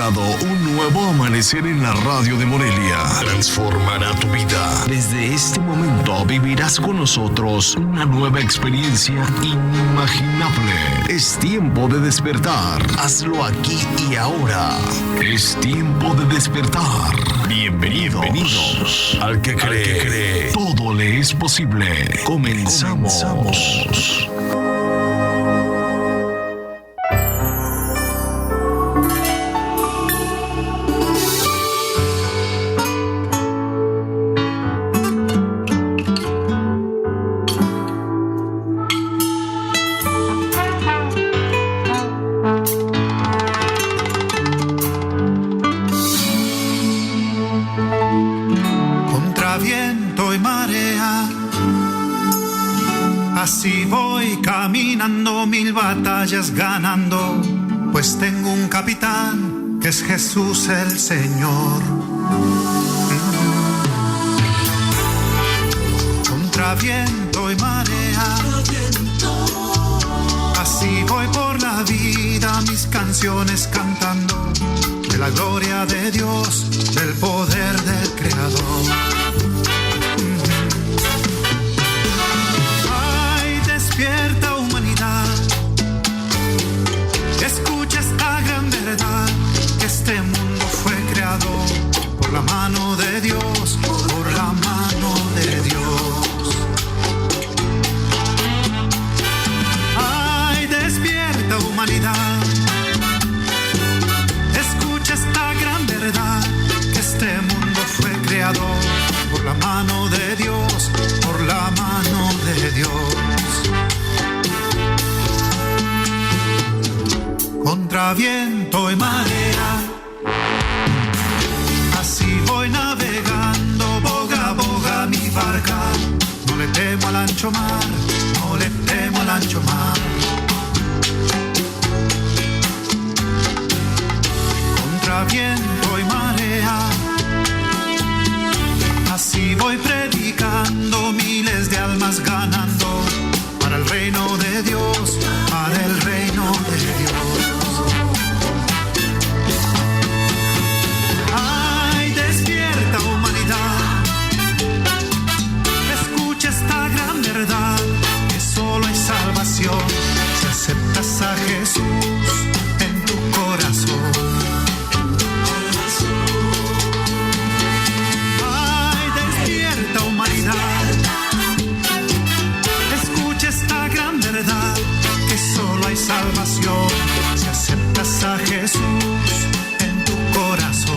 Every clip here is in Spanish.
iniciado un nuevo amanecer en la radio de Morelia. Transformará tu vida. Desde este momento vivirás con nosotros una nueva experiencia inimaginable. Es tiempo de despertar. Hazlo aquí y ahora. Es tiempo de despertar. Bienvenidos. Al que cree, todo le es posible. Comenzamos. Así voy caminando, mil batallas ganando, pues tengo un capitán que es Jesús el Señor. Contra viento y marea, así voy por la vida, mis canciones cantando de la gloria de Dios, del poder del Creador. Despierta humanidad, escucha esta gran verdad, que este mundo fue creado por la mano de Dios, por la mano de Dios. Ay, despierta humanidad, escucha esta gran verdad, que este mundo fue creado por la mano de Dios, por la mano de Dios. Contra viento y marea, así voy navegando, boga a boga mi barca. No le temo al ancho mar, no le temo al ancho mar. Contra viento y marea, así voy predicando, miles de almas ganando, para el reino de Dios, para el reino de Dios. Ay, despierta humanidad, escucha esta gran verdad, que solo hay salvación si aceptas a Jesús en tu corazón. Ay, despierta humanidad, escucha esta gran verdad, que solo hay salvación si aceptas a Jesús en tu corazón.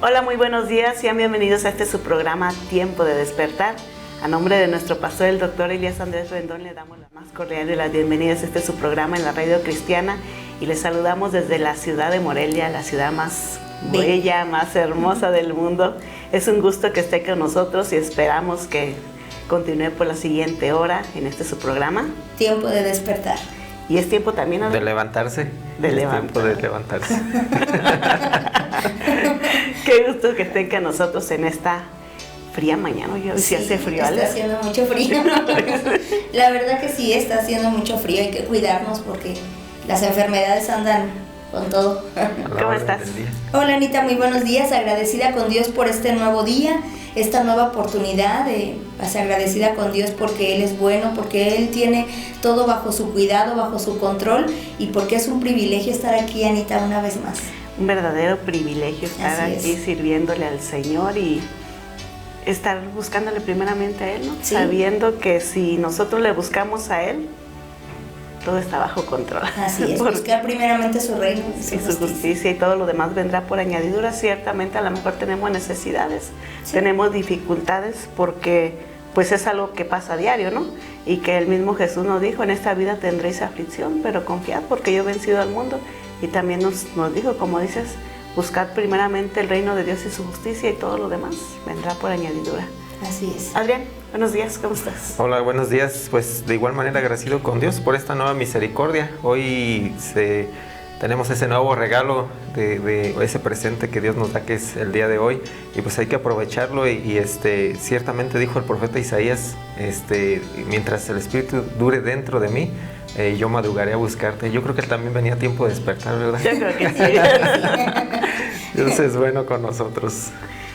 Hola, muy buenos días, sean bienvenidos a su programa Tiempo de Despertar. A nombre de nuestro pastor, el doctor Elías Andrés Rendón, le damos la más cordial de las bienvenidas a su programa en la radio cristiana y les saludamos desde la ciudad de Morelia, la ciudad más bella, más hermosa del mundo. Es un gusto que esté con nosotros y esperamos que continúe por la siguiente hora en su programa. Tiempo de Despertar. Y es tiempo también, ¿no? De levantarse. Tiempo de levantarse. Qué gusto que estén con nosotros en esta fría mañana. Yo sí, hace frío. Está haciendo mucho frío. La verdad que sí, está haciendo mucho frío. Hay que cuidarnos porque las enfermedades andan con todo. ¿Cómo estás? Hola Anita, muy buenos días. Agradecida con Dios por este nuevo día, esta nueva oportunidad. Agradecida con Dios porque Él es bueno, porque Él tiene todo bajo su cuidado, bajo su control, y porque es un privilegio estar aquí, Anita, una vez más. Un verdadero privilegio estar aquí sirviéndole al Señor y estar buscándole primeramente a Él, ¿no? Sí. Sabiendo que si nosotros le buscamos a Él, todo está bajo control. Así es, buscar primeramente su reino y su justicia y todo lo demás vendrá por añadidura. Ciertamente a lo mejor tenemos necesidades, tenemos dificultades porque pues es algo que pasa a diario, ¿no? Y que el mismo Jesús nos dijo, en esta vida tendréis aflicción, pero confiad porque yo he vencido al mundo. Y también nos dijo, como dices, buscad primeramente el reino de Dios y su justicia y todo lo demás vendrá por añadidura. Así es. Adrián, buenos días, ¿cómo estás? Hola, buenos días. Pues de igual manera agradecido con Dios por esta nueva misericordia. Hoy tenemos ese nuevo regalo de ese presente que Dios nos da, que es el día de hoy, y pues hay que aprovecharlo y ciertamente dijo el profeta Isaías, mientras el Espíritu dure dentro de mí, yo madrugaré a buscarte. Yo creo que también venía tiempo de despertar, ¿verdad? Yo creo que sí. Dios es bueno con nosotros.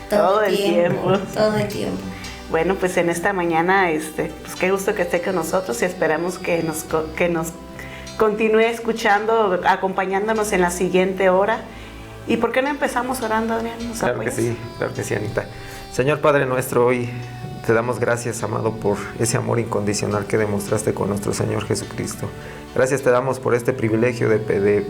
Todo el tiempo. Todo el tiempo. Bueno, pues en esta mañana, pues qué gusto que esté con nosotros y esperamos que nos continúe escuchando, acompañándonos en la siguiente hora. ¿Y por qué no empezamos orando, Adrián? Claro que sí, Anita. Señor Padre nuestro, hoy te damos gracias, amado, por ese amor incondicional que demostraste con nuestro Señor Jesucristo. Gracias te damos por este privilegio de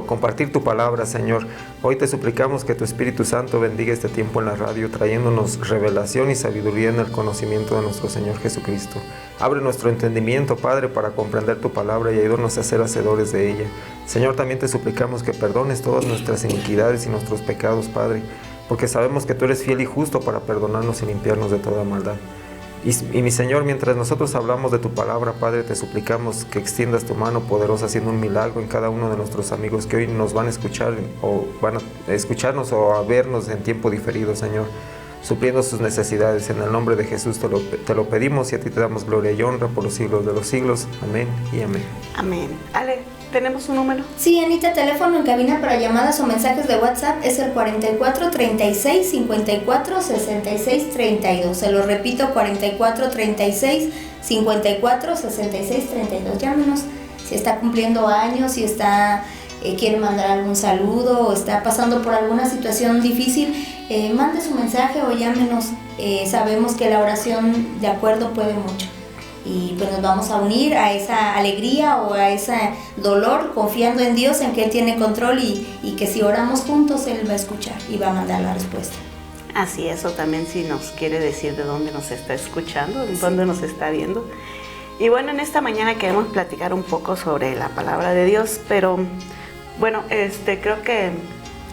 compartir tu palabra, Señor. Hoy te suplicamos que tu Espíritu Santo bendiga este tiempo en la radio, trayéndonos revelación y sabiduría en el conocimiento de nuestro Señor Jesucristo. Abre nuestro entendimiento, Padre, para comprender tu palabra y ayúdanos a ser hacedores de ella. Señor, también te suplicamos que perdones todas nuestras iniquidades y nuestros pecados, Padre, porque sabemos que tú eres fiel y justo para perdonarnos y limpiarnos de toda maldad. Y mi Señor, mientras nosotros hablamos de tu palabra, Padre, te suplicamos que extiendas tu mano poderosa haciendo un milagro en cada uno de nuestros amigos que hoy nos van a escuchar o van a escucharnos o a vernos en tiempo diferido, Señor, supliendo sus necesidades. En el nombre de Jesús te lo pedimos y a ti te damos gloria y honra por los siglos de los siglos. Amén y amén. Amén. Ale, ¿tenemos un número? Sí, Anita, teléfono en cabina para llamadas o mensajes de WhatsApp es el 44 36 54 66 32. Se lo repito, 44 36 54 66 32. Llámenos si está cumpliendo años, si quiere mandar algún saludo o está pasando por alguna situación difícil, mande su mensaje o llámenos. Sabemos que la oración de acuerdo puede mucho. Y pues nos vamos a unir a esa alegría o a ese dolor, confiando en Dios, en que Él tiene control y que si oramos juntos Él va a escuchar y va a mandar la respuesta. Así es, o también si nos quiere decir de dónde nos está escuchando, de dónde nos está viendo. Y bueno, en esta mañana queremos platicar un poco sobre la palabra de Dios, pero bueno, creo que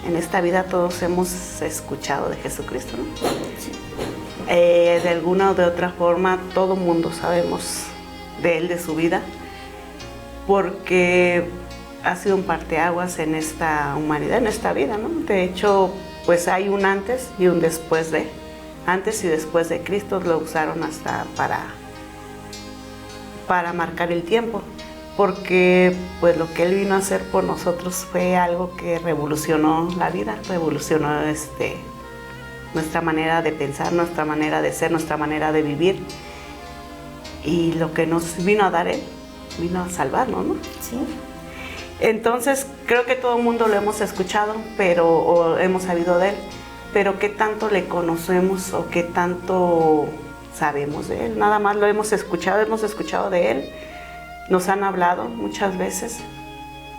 en esta vida todos hemos escuchado de Jesucristo, ¿no? Sí. De alguna o de otra forma, todo mundo sabemos de Él, de su vida, porque ha sido un parteaguas en esta humanidad, en esta vida, ¿no? De hecho, pues hay un antes y un después de. Antes y después de Cristo lo usaron hasta para marcar el tiempo, porque pues lo que Él vino a hacer por nosotros fue algo que revolucionó la vida, revolucionó nuestra manera de pensar, nuestra manera de ser, nuestra manera de vivir. Y lo que nos vino a dar Él, vino a salvarnos, ¿no? Sí. Entonces, creo que todo el mundo lo hemos escuchado, o hemos sabido de Él, pero ¿qué tanto le conocemos o qué tanto sabemos de Él? Nada más lo hemos escuchado de Él, nos han hablado muchas veces,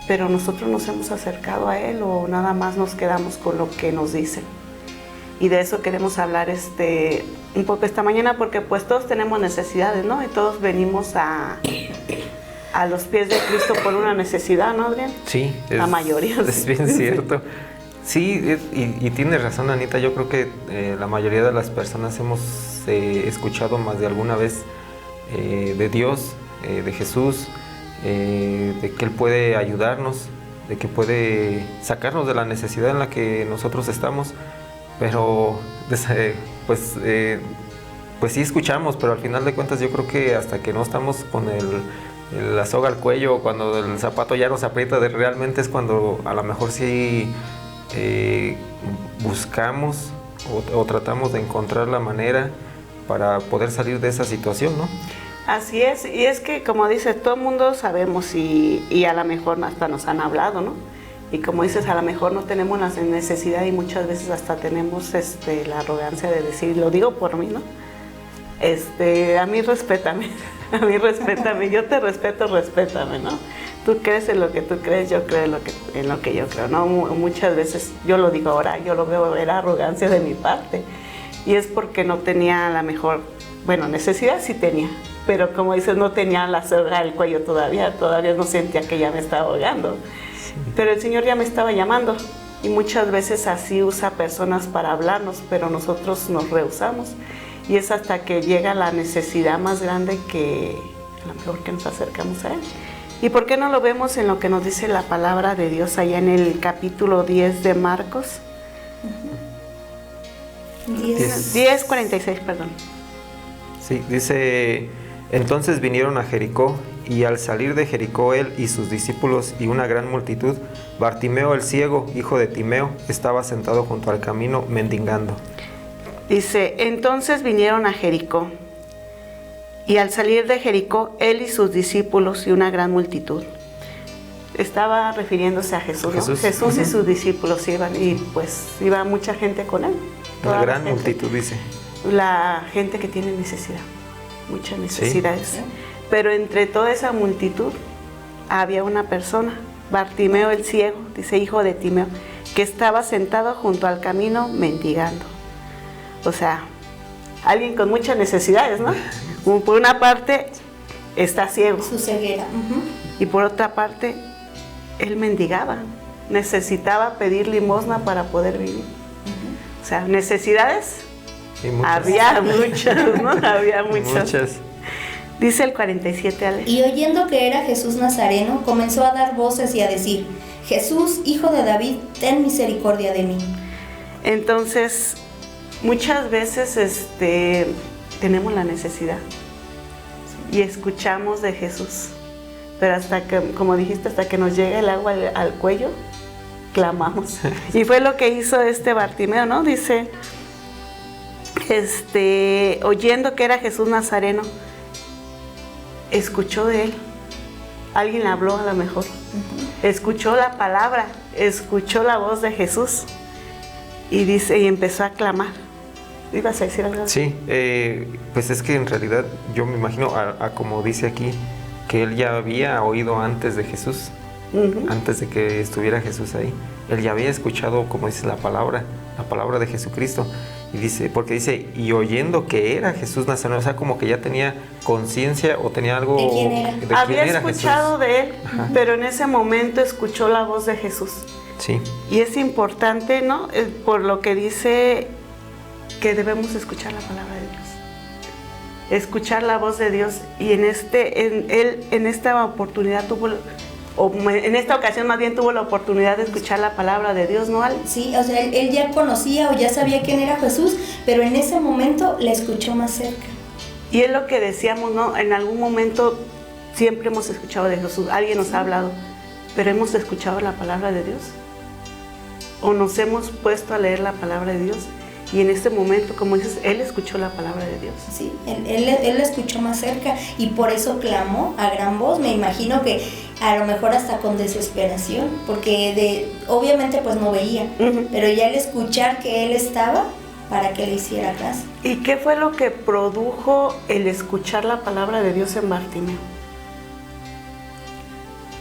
pero nosotros nos hemos acercado a Él o nada más nos quedamos con lo que nos dicen. Y de eso queremos hablar un poco esta mañana, porque pues todos tenemos necesidades, ¿no? Y todos venimos a los pies de Cristo por una necesidad, ¿no, Adrián? Sí. La mayoría. Es bien cierto. Sí, y tienes razón, Anita. Yo creo que la mayoría de las personas hemos escuchado más de alguna vez de Dios, de Jesús, de que Él puede ayudarnos, de que puede sacarnos de la necesidad en la que nosotros estamos. Pero pues sí escuchamos, pero al final de cuentas yo creo que hasta que no estamos con la soga al cuello, cuando el zapato ya nos aprieta, realmente es cuando a lo mejor sí buscamos o tratamos de encontrar la manera para poder salir de esa situación, ¿no? Así es, y es que como dices, todo el mundo sabemos y a lo mejor hasta nos han hablado, ¿no? Y como dices, a lo mejor no tenemos la necesidad y muchas veces hasta tenemos la arrogancia de decir, lo digo por mí, ¿no? A mí respétame. A mí respétame, yo te respeto, respétame, ¿no? Tú crees en lo que tú crees, yo creo en lo que yo creo, ¿no? Muchas veces, yo lo digo ahora, yo lo veo, era arrogancia de mi parte. Y es porque no tenía la mejor, bueno, necesidad sí tenía, pero como dices, no tenía la soga del cuello todavía no sentía que ya me estaba ahogando. Sí. Pero el Señor ya me estaba llamando. Y muchas veces así usa personas para hablarnos, pero nosotros nos rehusamos. Y es hasta que llega la necesidad más grande que a lo mejor que nos acercamos a Él. ¿Y por qué no lo vemos en lo que nos dice la palabra de Dios allá en el capítulo 10 de Marcos? 10:46, perdón. Sí, dice, entonces vinieron a Jericó, y al salir de Jericó él y sus discípulos y una gran multitud, Bartimeo el ciego, hijo de Timeo, estaba sentado junto al camino mendigando. Dice, entonces vinieron a Jericó, y al salir de Jericó, él y sus discípulos y una gran multitud. Estaba refiriéndose a Jesús, ¿no? Jesús y sus discípulos iban, y pues iba mucha gente con él. Una gran multitud, dice. La gente que tiene necesidad, muchas necesidades. ¿Sí? Pero entre toda esa multitud había una persona, Bartimeo el ciego, dice hijo de Timeo, que estaba sentado junto al camino mendigando. O sea, alguien con muchas necesidades, ¿no? Por una parte está ciego. Su ceguera. Y por otra parte, él mendigaba. Necesitaba pedir limosna para poder vivir. O sea, necesidades había muchas, ¿no? Había muchas. Dice el 47, Ale. Y oyendo que era Jesús Nazareno, comenzó a dar voces y a decir, Jesús, hijo de David, ten misericordia de mí. Entonces, muchas veces tenemos la necesidad y escuchamos de Jesús, pero hasta que, como dijiste, hasta que nos llega el agua al cuello, clamamos. Y fue lo que hizo Bartimeo, ¿no? Dice, oyendo que era Jesús Nazareno, escuchó de él. Alguien le habló a lo mejor. Escuchó la palabra, escuchó la voz de Jesús y dice, y empezó a clamar. ¿Ibas a decir algo? Sí, pues es que en realidad yo me imagino, como dice aquí, que él ya había oído antes de Jesús, antes de que estuviera Jesús ahí. Él ya había escuchado, como dice la palabra de Jesucristo. Y dice, porque dice, y oyendo que era Jesús Nazareno, o sea, como que ya tenía conciencia o tenía algo de quién era. Había escuchado de él, pero en ese momento escuchó la voz de Jesús. Sí. Y es importante, ¿no? Por lo que dice que debemos escuchar la palabra de Dios. Escuchar la voz de Dios. Y en esta oportunidad en esta ocasión más bien tuvo la oportunidad de escuchar la palabra de Dios, ¿no, Ale? Sí, o sea, él ya conocía o ya sabía quién era Jesús, pero en ese momento la escuchó más cerca. Y es lo que decíamos, ¿no? En algún momento siempre hemos escuchado de Jesús, alguien nos ha hablado, pero ¿hemos escuchado la palabra de Dios? ¿O nos hemos puesto a leer la palabra de Dios? Y en este momento, como dices, él escuchó la palabra de Dios. Sí, él la escuchó más cerca y por eso clamó a gran voz. Me imagino que a lo mejor hasta con desesperación, porque obviamente pues no veía, pero ya el escuchar que él estaba para que le hiciera caso. ¿Y qué fue lo que produjo el escuchar la palabra de Dios en Bartimeo?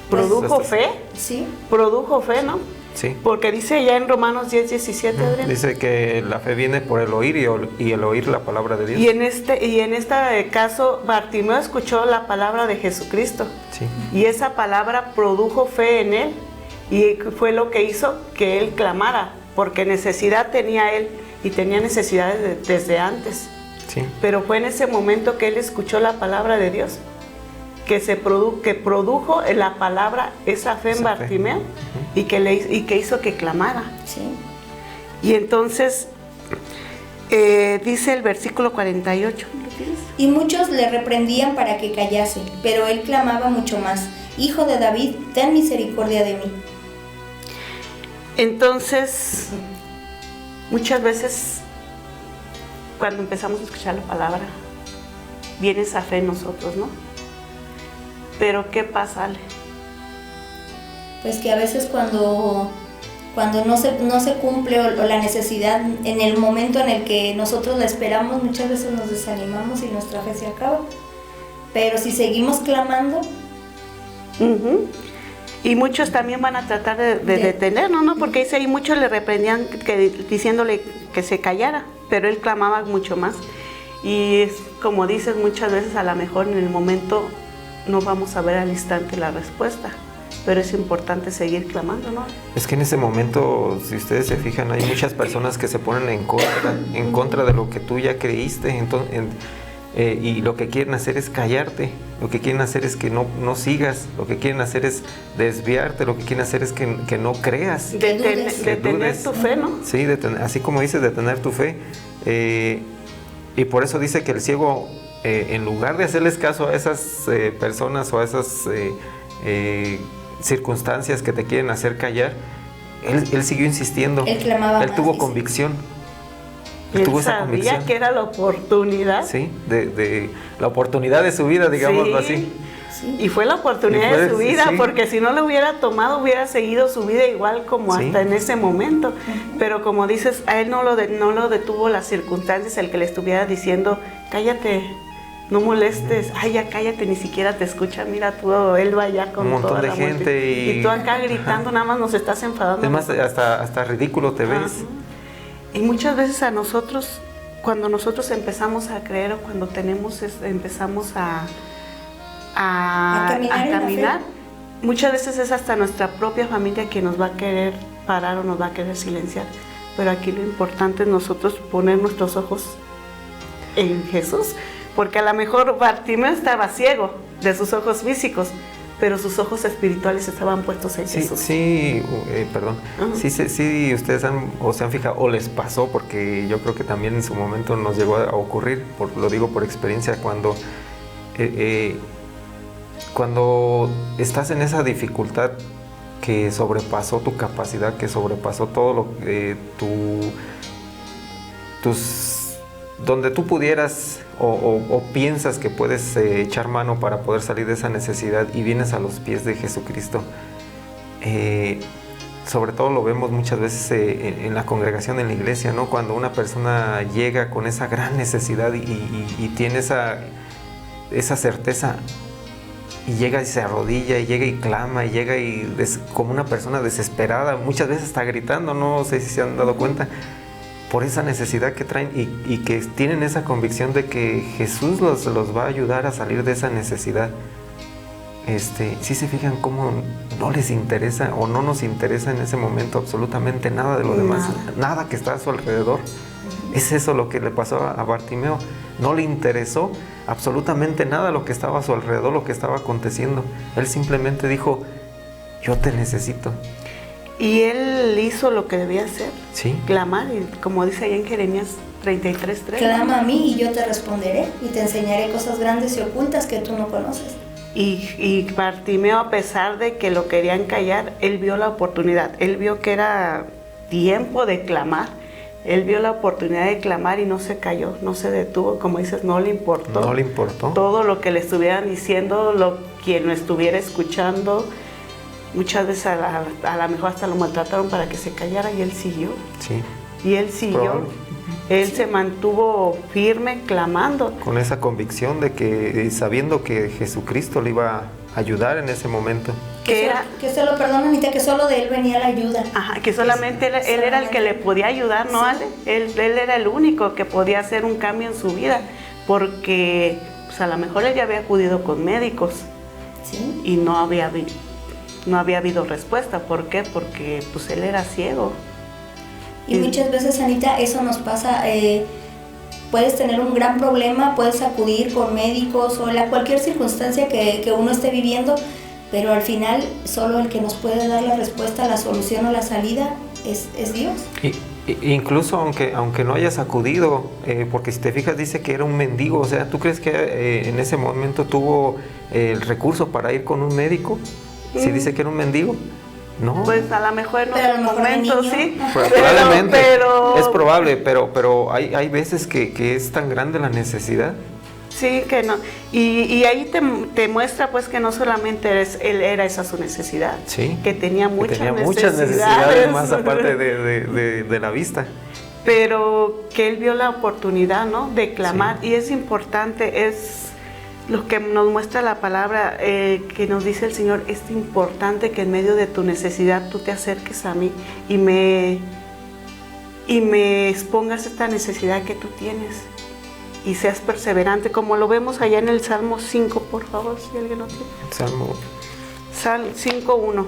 ¿Produjo fe? Sí. ¿Produjo fe, no? Sí. Porque dice ya en Romanos 10:17, Adrián. Dice que la fe viene por el oír y el oír la palabra de Dios. Y en este caso, Bartimeo escuchó la palabra de Jesucristo. Sí. Y esa palabra produjo fe en él. Y fue lo que hizo que él clamara, porque necesidad tenía él y tenía necesidades desde antes. Sí. Pero fue en ese momento que él escuchó la palabra de Dios, que produjo en la palabra esa fe en Bartimeo y que hizo que clamara. Sí. Y entonces dice el versículo 48. ¿Lo tienes? Y muchos le reprendían para que callase, pero él clamaba mucho más, Hijo de David, ten misericordia de mí. Entonces, muchas veces cuando empezamos a escuchar la palabra, viene esa fe en nosotros, ¿no? Pero ¿qué pasa, Ale? Pues que a veces cuando no se cumple o la necesidad en el momento en el que nosotros la esperamos, muchas veces nos desanimamos y nuestra fe se acaba. pero si seguimos clamando... Uh-huh. Y muchos también van a tratar de detenernos, ¿no? Porque dice ahí muchos le reprendían diciéndole que se callara, pero él clamaba mucho más. Y es, como dices, muchas veces a lo mejor en el momento no vamos a ver al instante la respuesta, pero es importante seguir clamando, ¿no? Es que en ese momento, si ustedes se fijan, hay muchas personas que se ponen en contra de lo que tú ya creíste, entonces, y lo que quieren hacer es callarte, lo que quieren hacer es que no sigas, lo que quieren hacer es desviarte, lo que quieren hacer es que no creas. Detener tu fe, ¿no? Sí, así como dices, detener tu fe. Y por eso dice que el ciego, en lugar de hacerles caso a esas personas o a esas circunstancias que te quieren hacer callar, él siguió insistiendo. Él clamaba Él más, tuvo sí. convicción. Él tuvo esa sabía convicción. que era la oportunidad. Sí, de la oportunidad de su vida, digámoslo así. Sí. Y fue la oportunidad de su vida, sí. porque si no lo hubiera tomado, hubiera seguido su vida igual como Sí. hasta en ese momento. Pero como dices, a él no lo detuvo las circunstancias, el que le estuviera diciendo, cállate, no molestes, ay, ya cállate, ni siquiera te escucha, mira tú, él va allá con Un montón toda de la gente multitud. Y tú acá gritando, nada más nos estás enfadando. Es más, hasta ridículo te ves. Ajá. Y muchas veces a nosotros, cuando nosotros empezamos a creer o cuando empezamos a caminar, muchas veces es hasta nuestra propia familia que nos va a querer parar o nos va a querer silenciar. Pero aquí lo importante es nosotros poner nuestros ojos en Jesús, porque a lo mejor Bartimeo estaba ciego de sus ojos físicos, pero sus ojos espirituales estaban puestos en Jesús. Perdón. Uh-huh. Sí, ustedes se han fijado, o les pasó, porque yo creo que también en su momento nos llegó a ocurrir, lo digo por experiencia, cuando estás en esa dificultad que sobrepasó tu capacidad, que sobrepasó todo lo que donde tú pudieras o piensas que puedes echar mano para poder salir de esa necesidad y vienes a los pies de Jesucristo. Sobre todo lo vemos muchas veces en la congregación, en la iglesia, ¿no? Cuando una persona llega con esa gran necesidad y tiene esa certeza, y llega y se arrodilla, y llega y clama, y llega como una persona desesperada, muchas veces está gritando, no sé si se han dado cuenta, por esa necesidad que traen y que tienen esa convicción de que Jesús los va a ayudar a salir de esa necesidad. ¿Sí se fijan cómo no les interesa o no nos interesa en ese momento absolutamente nada de lo demás? Nada que está a su alrededor. Es eso lo que le pasó a Bartimeo. No le interesó absolutamente nada lo que estaba a su alrededor, lo que estaba aconteciendo. Él simplemente dijo, yo te necesito. Y él hizo lo que debía hacer, sí. Clamar, y como dice ahí en Jeremías 33:3. Clama a mí y yo te responderé y te enseñaré cosas grandes y ocultas que tú no conoces. Y Bartimeo, a pesar de que lo querían callar, él vio la oportunidad, él vio que era tiempo de clamar, él vio la oportunidad de clamar y no se cayó, no se detuvo, como dices, no le importó. No le importó. Todo lo que le estuvieran diciendo, quien lo estuviera escuchando, muchas veces a lo mejor hasta lo maltrataron para que se callara y él siguió. Sí. Y él siguió. Él se mantuvo firme, clamando. Con esa convicción de que, sabiendo que Jesucristo le iba a ayudar en ese momento. Que solo, perdón, Anita, que solo de él venía la ayuda. Ajá, que solamente él era el que le podía ayudar, ¿no, Ale? Él era el único que podía hacer un cambio en su vida, porque pues, a lo mejor él ya había acudido con médicos. Sí. Y no había habido respuesta. ¿Por qué? Porque pues él era ciego. Y muchas veces, Anita, eso nos pasa. Puedes tener un gran problema, puedes acudir con médicos o cualquier circunstancia que uno esté viviendo, pero al final solo el que nos puede dar la respuesta, la solución o la salida es Dios. Incluso aunque no hayas acudido, porque si te fijas dice que era un mendigo, o sea, ¿tú crees que en ese momento tuvo el recurso para ir con un médico? Si dice que era un mendigo. No. Pues a lo mejor en otro momento sí. Probablemente, pero es probable, pero hay veces que es tan grande la necesidad. Sí, que no. Y ahí te muestra pues que no solamente era esa su necesidad, sí, que tenía muchas necesidades más aparte de la vista. Pero que él vio la oportunidad, ¿no?, de clamar, sí. Y es importante, lo que nos muestra la palabra, que nos dice el Señor, es importante que en medio de tu necesidad tú te acerques a mí y me expongas esta necesidad que tú tienes y seas perseverante, como lo vemos allá en el Salmo 5, por favor, si alguien lo tiene. Salmo 5:1.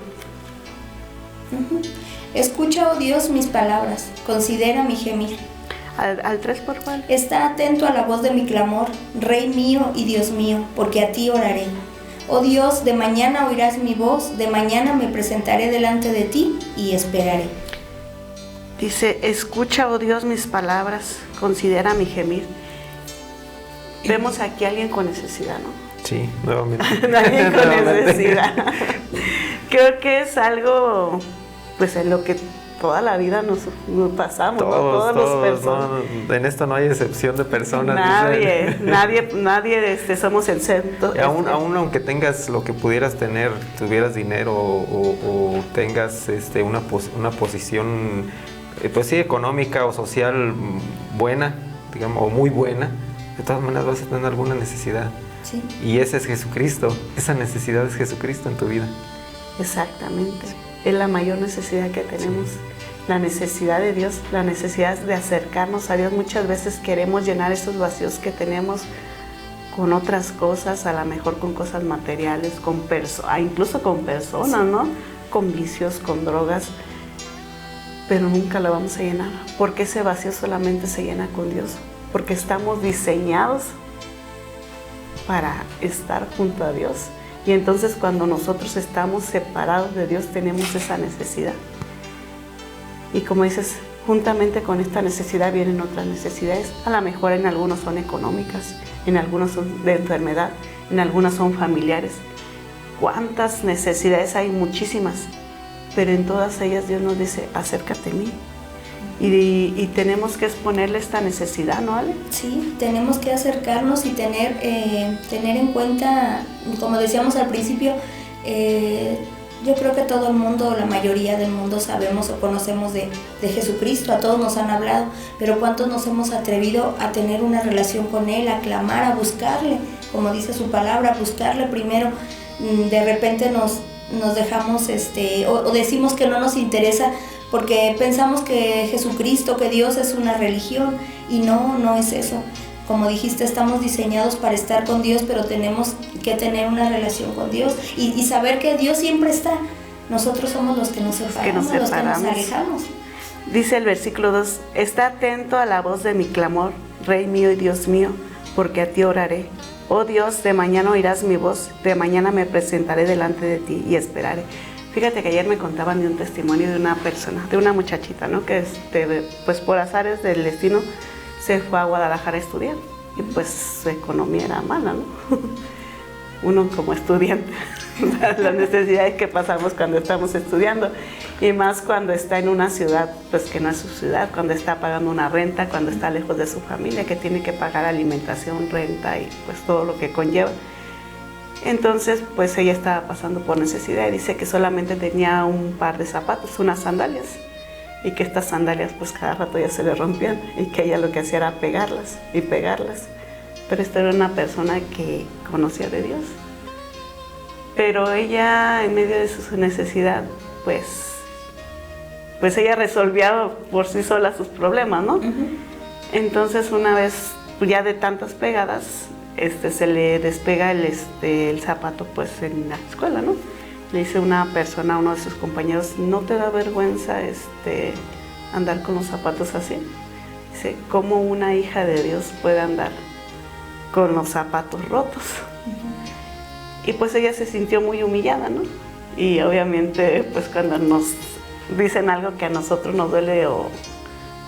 Escucha, oh Dios, mis palabras, considera mi gemir. Al 3, por favor. Está atento a la voz de mi clamor, Rey mío y Dios mío, porque a ti oraré. Oh Dios, de mañana oirás mi voz, de mañana me presentaré delante de ti y esperaré. Dice, escucha, oh Dios, mis palabras, considera mi gemir. Vemos aquí a alguien con necesidad, ¿no? Sí, nuevamente. Alguien con necesidad. Creo que es algo, pues, en lo que toda la vida nos pasamos, todos, ¿no? Todas las personas. No, en esto no hay excepción de personas. Nadie somos exentos. Aún aunque tengas lo que pudieras tener, tuvieras dinero o tengas una posición, pues sí, económica o social buena, digamos, o muy buena, de todas maneras vas a tener alguna necesidad. Sí. Y ese es Jesucristo, esa necesidad es Jesucristo en tu vida. Exactamente, es la mayor necesidad que tenemos, la necesidad de Dios, la necesidad de acercarnos a Dios. Muchas veces queremos llenar esos vacíos que tenemos con otras cosas, a lo mejor con cosas materiales, incluso con personas, ¿no? Con vicios, con drogas, pero nunca lo vamos a llenar, porque ese vacío solamente se llena con Dios, porque estamos diseñados para estar junto a Dios. Y entonces cuando nosotros estamos separados de Dios tenemos esa necesidad. Y como dices, juntamente con esta necesidad vienen otras necesidades. A lo mejor en algunos son económicas, en algunos son de enfermedad, en algunas son familiares. ¿Cuántas necesidades hay? Muchísimas. Pero en todas ellas Dios nos dice, acércate a mí. Y tenemos que exponerle esta necesidad, ¿no, Ale? Sí, tenemos que acercarnos y tener en cuenta, como decíamos al principio, yo creo que todo el mundo, la mayoría del mundo sabemos o conocemos de Jesucristo, a todos nos han hablado, pero ¿cuántos nos hemos atrevido a tener una relación con Él, a clamar, a buscarle, como dice su palabra, a buscarle primero? De repente nos dejamos, o decimos que no nos interesa, porque pensamos que Jesucristo, que Dios es una religión, y no es eso. Como dijiste, estamos diseñados para estar con Dios, pero tenemos que tener una relación con Dios y saber que Dios siempre está. Nosotros somos los que nos separamos, los que nos alejamos. Dice el versículo 2, está atento a la voz de mi clamor, Rey mío y Dios mío, porque a ti oraré. Oh Dios, de mañana oirás mi voz, de mañana me presentaré delante de ti y esperaré. Fíjate que ayer me contaban de un testimonio de una persona, de una muchachita, ¿no? Que pues por azares del destino se fue a Guadalajara a estudiar y pues su economía era mala, ¿no? Uno como estudiante, las necesidades que pasamos cuando estamos estudiando y más cuando está en una ciudad, pues que no es su ciudad, cuando está pagando una renta, cuando está lejos de su familia, que tiene que pagar alimentación, renta y pues todo lo que conlleva. Entonces, pues ella estaba pasando por necesidad y dice que solamente tenía un par de zapatos, unas sandalias, y que estas sandalias pues cada rato ya se le rompían y que ella lo que hacía era pegarlas y pegarlas. Pero esta era una persona que conocía de Dios. Pero ella, en medio de su necesidad, pues ella resolvía por sí sola sus problemas, ¿no? Entonces, una vez, ya de tantas pegadas, se le despega el zapato pues en la escuela, ¿no? Le dice una persona a uno de sus compañeros, ¿no te da vergüenza andar con los zapatos así? Dice, ¿cómo una hija de Dios puede andar con los zapatos rotos? Y pues ella se sintió muy humillada, ¿no? Y obviamente pues cuando nos dicen algo que a nosotros nos duele o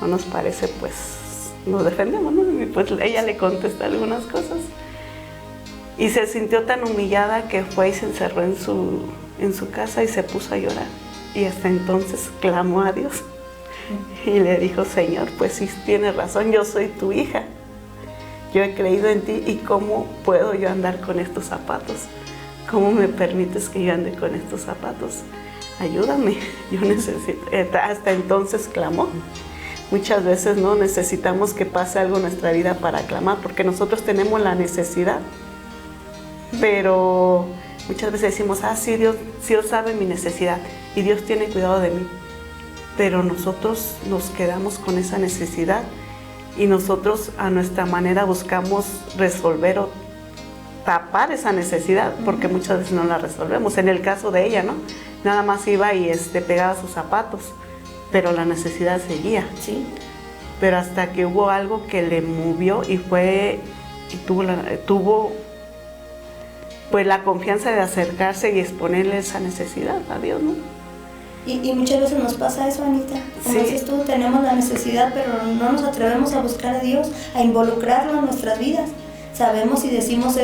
no nos parece, pues nos defendemos, ¿no? Y pues ella le contesta algunas cosas. Y se sintió tan humillada que fue y se encerró en su casa y se puso a llorar. Y hasta entonces clamó a Dios. Y le dijo, Señor, pues sí tienes razón, yo soy tu hija. Yo he creído en ti y ¿cómo puedo yo andar con estos zapatos? ¿Cómo me permites que yo ande con estos zapatos? Ayúdame, yo necesito. Hasta entonces clamó. Muchas veces no necesitamos que pase algo en nuestra vida para clamar, porque nosotros tenemos la necesidad pero muchas veces decimos, sí, Dios sabe mi necesidad y Dios tiene cuidado de mí, pero nosotros nos quedamos con esa necesidad y nosotros a nuestra manera buscamos resolver o tapar esa necesidad, porque muchas veces no la resolvemos. En el caso de ella, ¿no? Nada más iba y pegaba sus zapatos, pero la necesidad seguía. Sí. Pero hasta que hubo algo que le movió y tuvo pues la confianza de acercarse y exponerle esa necesidad a Dios, ¿no? Y muchas veces nos pasa eso, Anita. Como Sí. dices tú, tenemos la necesidad, pero no nos atrevemos a buscar a Dios, a involucrarlo en nuestras vidas. Sabemos y decimos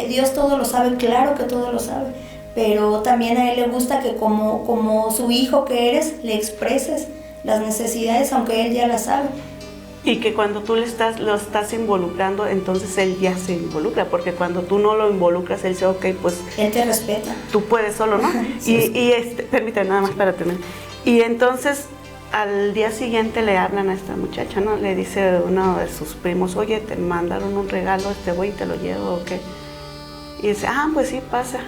Dios todo lo sabe, claro que todo lo sabe, pero también a Él le gusta que como su hijo que eres, le expreses las necesidades, aunque Él ya las sabe. Y que cuando tú lo estás involucrando, entonces Él ya se involucra, porque cuando tú no lo involucras, Él dice, ok, pues Él te respeta. tú puedes solo, ¿no? Sí. Permítame nada más para terminar. Y entonces al día siguiente le hablan a esta muchacha, ¿no? Le dice uno de sus primos, oye, te mandaron un regalo, voy y te lo llevo, ¿o qué? Y dice, pues sí, pasa.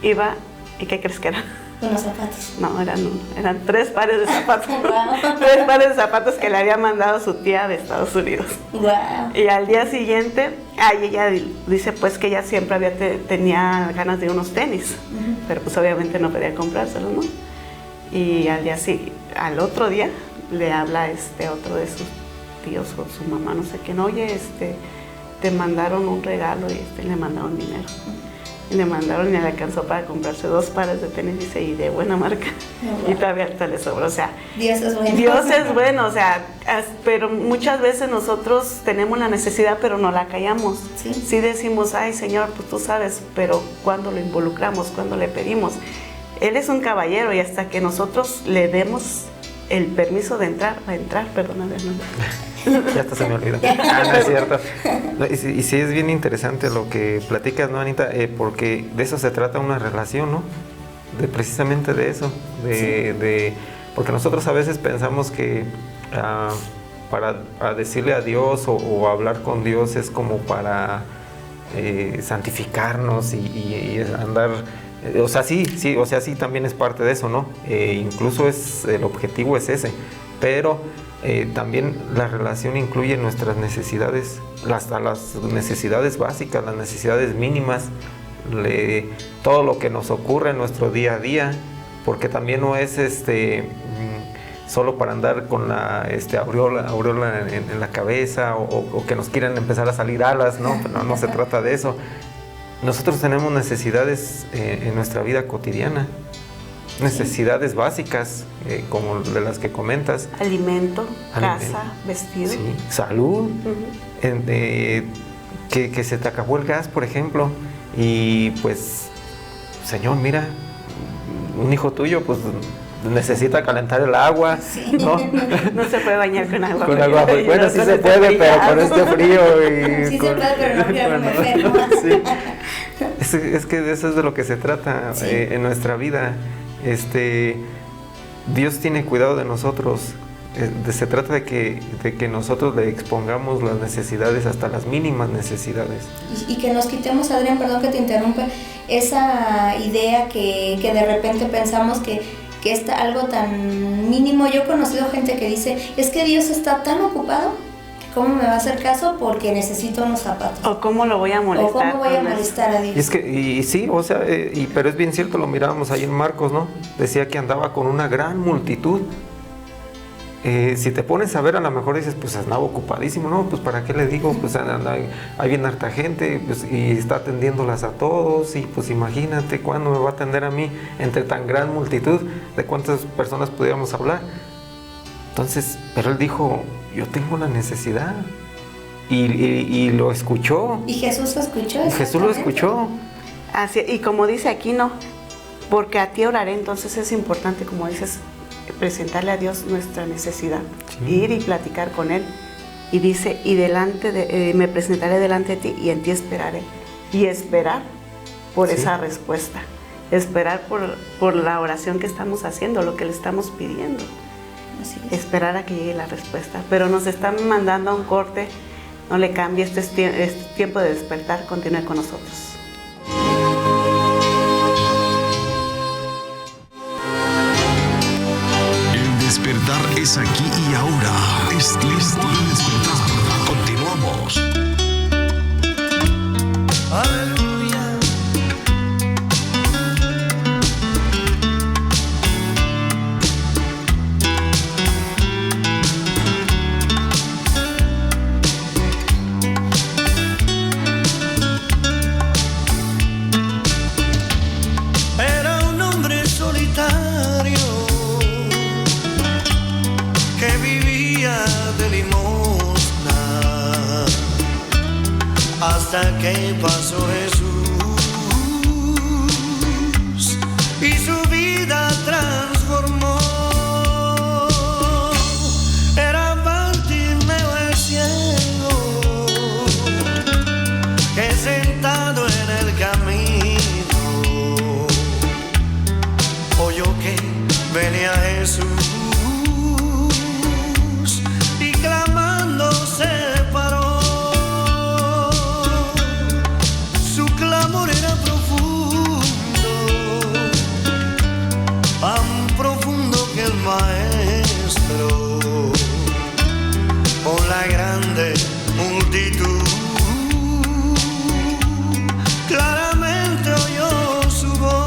Y va, ¿y qué crees que era? Unos zapatos. No, eran 3 pares de zapatos. Wow. 3 pares de zapatos que le había mandado su tía de Estados Unidos. Wow. Y al día siguiente, ella dice pues que ella siempre tenía ganas de unos tenis, pero pues obviamente no podía comprárselos, ¿no? Y al otro día le habla otro de sus tíos o su mamá, no sé quién, oye, te mandaron un regalo y le mandaron dinero. Y le mandaron y le alcanzó para comprarse 2 pares de tenis, dice, y de buena marca. Wow. Y todavía hasta le sobró, o sea. Dios es bueno. Dios es bueno, o sea, pero muchas veces nosotros tenemos la necesidad, pero no la callamos. Sí decimos, ay Señor, pues tú sabes, pero cuando lo involucramos, cuando le pedimos. Él es un caballero y hasta que nosotros le demos el permiso de entrar, va a entrar, perdóname. Ya hasta se me olvidó. No es cierto. No, y sí es bien interesante lo que platicas, ¿no, Anita? Porque de eso se trata una relación, ¿no? Precisamente de eso. Porque nosotros a veces pensamos que para decirle a Dios o hablar con Dios es como para santificarnos y andar... O sea, sí, también es parte de eso, ¿no? Incluso el objetivo es ese, pero también la relación incluye nuestras necesidades, hasta las necesidades básicas, las necesidades mínimas, todo lo que nos ocurre en nuestro día a día, porque también no es solo para andar con la aureola en la cabeza o que nos quieran empezar a salir alas, ¿no? No se trata de eso. Nosotros tenemos necesidades en nuestra vida cotidiana, necesidades básicas, como de las que comentas. Alimento, casa, vestido. Sí, salud, que se te acabó el gas, por ejemplo, y pues, Señor, mira, un hijo tuyo, pues necesita calentar el agua, ¿no? No se puede bañar con agua. Con agua, bueno, sí se puede, pero con este frío y... Sí se puede, pero no quiero enfermo. Sí. Es que de eso es de lo que se trata en nuestra vida. Dios tiene cuidado de nosotros. Se trata de que nosotros le expongamos las necesidades, hasta las mínimas necesidades. Y que nos quitemos, Adrián, perdón que te interrumpa, esa idea que de repente pensamos que es algo tan mínimo. Yo he conocido gente que dice, es que Dios está tan ocupado, que ¿cómo me va a hacer caso? Porque necesito unos zapatos. O ¿cómo lo voy a molestar? O ¿cómo voy a molestar a Dios? Y sí, o sea, pero es bien cierto, lo mirábamos ahí en Marcos, ¿no? Decía que andaba con una gran multitud. Si te pones a ver, a lo mejor dices, pues andaba ocupadísimo, no, pues ¿para qué le digo? Pues hay bien harta gente, pues, y está atendiéndolas a todos, y pues imagínate cuándo me va a atender a mí entre tan gran multitud, de cuántas personas pudiéramos hablar. Entonces, pero él dijo, yo tengo la necesidad, y lo escuchó. Y Jesús lo escuchó. Jesús lo escuchó. Así, y como dice aquí, no, porque a ti oraré, entonces es importante, como dices, presentarle a Dios nuestra necesidad, ir y platicar con Él. Y dice, y me presentaré delante de ti y en ti esperaré. Y esperar por esa respuesta, esperar por la oración que estamos haciendo, lo que le estamos pidiendo. Así es. Esperar a que llegue la respuesta. Pero nos están mandando a un corte, no le cambie, este es tiempo de despertar, continúe con nosotros. es aquí y ahora. Es tiempo de despertar. Continuamos. Aleluya. Era un hombre solitario que vivía de limosna hasta que pasó Jesús y su vida transformó. Era Bartimeo el ciego que sentado en el camino oyó que venía Jesús y clamando se paró. Su clamor era profundo, tan profundo que el maestro con la grande multitud claramente oyó su voz.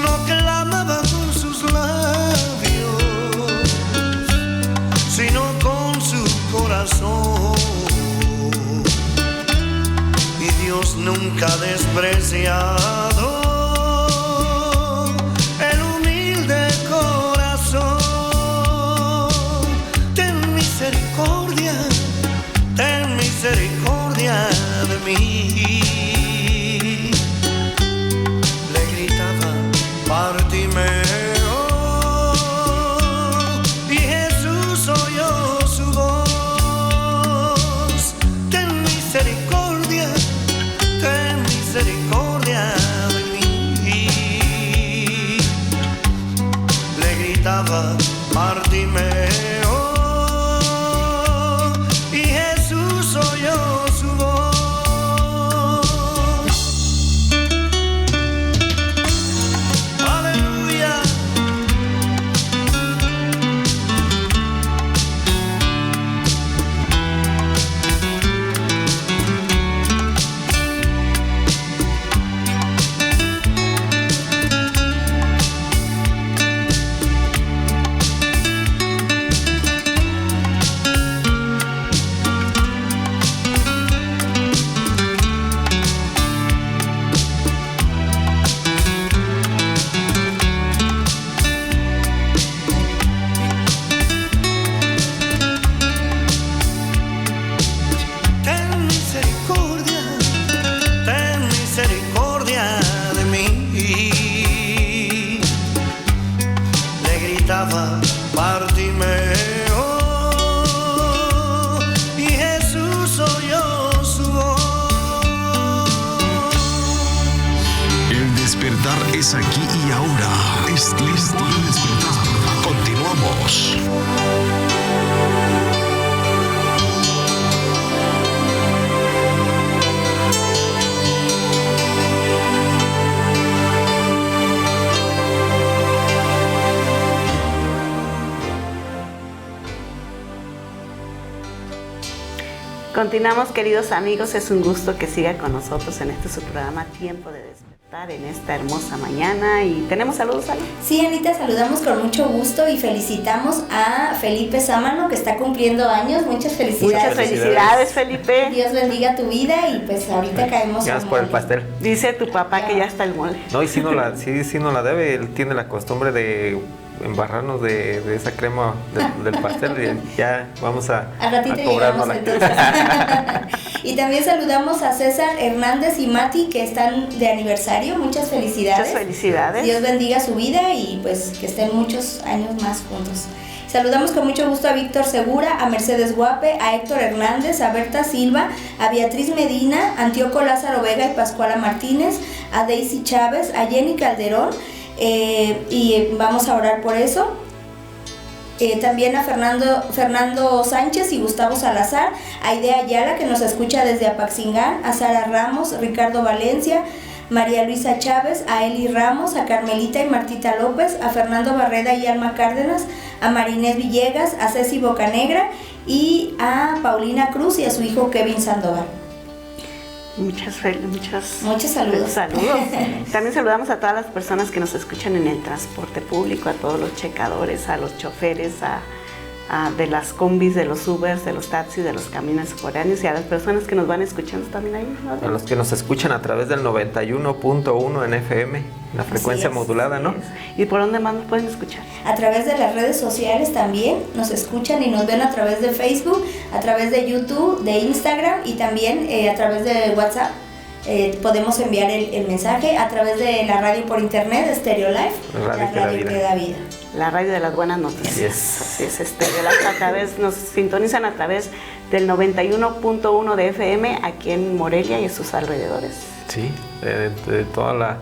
No clamaba con sus labios, sino con su corazón. Y Dios nunca ha despreciado el humilde corazón. Ten misericordia de mí, le gritaba Bartimeo, y Jesús oyó su voz. Ten misericordia de mí, le gritaba Bartimeo, y Jesús oyó su voz. Aleluya. Ten misericordia de mí, le gritaba Bartimeo, y Jesús oyó su voz. El despertar es aquí y ahora. Es tiempo de despertar. Continuamos. Continuamos, queridos amigos, es un gusto que siga con nosotros en este su programa Tiempo de Despertar en esta hermosa mañana. Y tenemos saludos, Ale. Sí, Anita, saludamos con mucho gusto y felicitamos a Felipe Sámano, que está cumpliendo años. Muchas felicidades. Muchas felicidades, Felipe. Dios bendiga tu vida y pues ahorita caemos Gracias al por el mole. pastel. Dice tu papá que ya está el mole. No, y si no la debe, él tiene la costumbre de embarrarnos de esa crema del pastel y ya vamos a cobrárnosla. Y también saludamos a César Hernández y Mati, que están de aniversario. Muchas felicidades. Muchas felicidades. Dios bendiga su vida y pues que estén muchos años más juntos. Saludamos con mucho gusto a Víctor Segura, a Mercedes Guape, a Héctor Hernández, a Berta Silva, a Beatriz Medina, a Antíoco Lázaro Vega y Pascuala Martínez, a Daisy Chávez, a Jenny Calderón, y vamos a orar por eso. También a Fernando Sánchez y Gustavo Salazar, a Idea Ayala, que nos escucha desde Apaxingán, a Sara Ramos, Ricardo Valencia, María Luisa Chávez, a Eli Ramos, a Carmelita y Martita López, a Fernando Barreda y Alma Cárdenas, a Marinés Villegas, a Ceci Bocanegra y a Paulina Cruz y a su hijo Kevin Sandoval. Muchos saludos. También saludamos a todas las personas que nos escuchan en el transporte público, a todos los checadores, a los choferes, de las combis, de los Ubers, de los taxis, de los camiones foráneos y a las personas que nos van escuchando también ahí, ¿no? A los que nos escuchan a través del 91.1 en FM, la frecuencia modulada, ¿no? ¿Y por dónde más nos pueden escuchar? A través de las redes sociales también nos escuchan y nos ven a través de Facebook, a través de YouTube, de Instagram y también a través de WhatsApp. Podemos enviar el mensaje a través de la radio por internet, Stereo Life, la radio que da vida. La radio de las buenas noticias. Así es, Stereo Life. Nos sintonizan a través del 91.1 de FM aquí en Morelia y en sus alrededores. Sí, de todo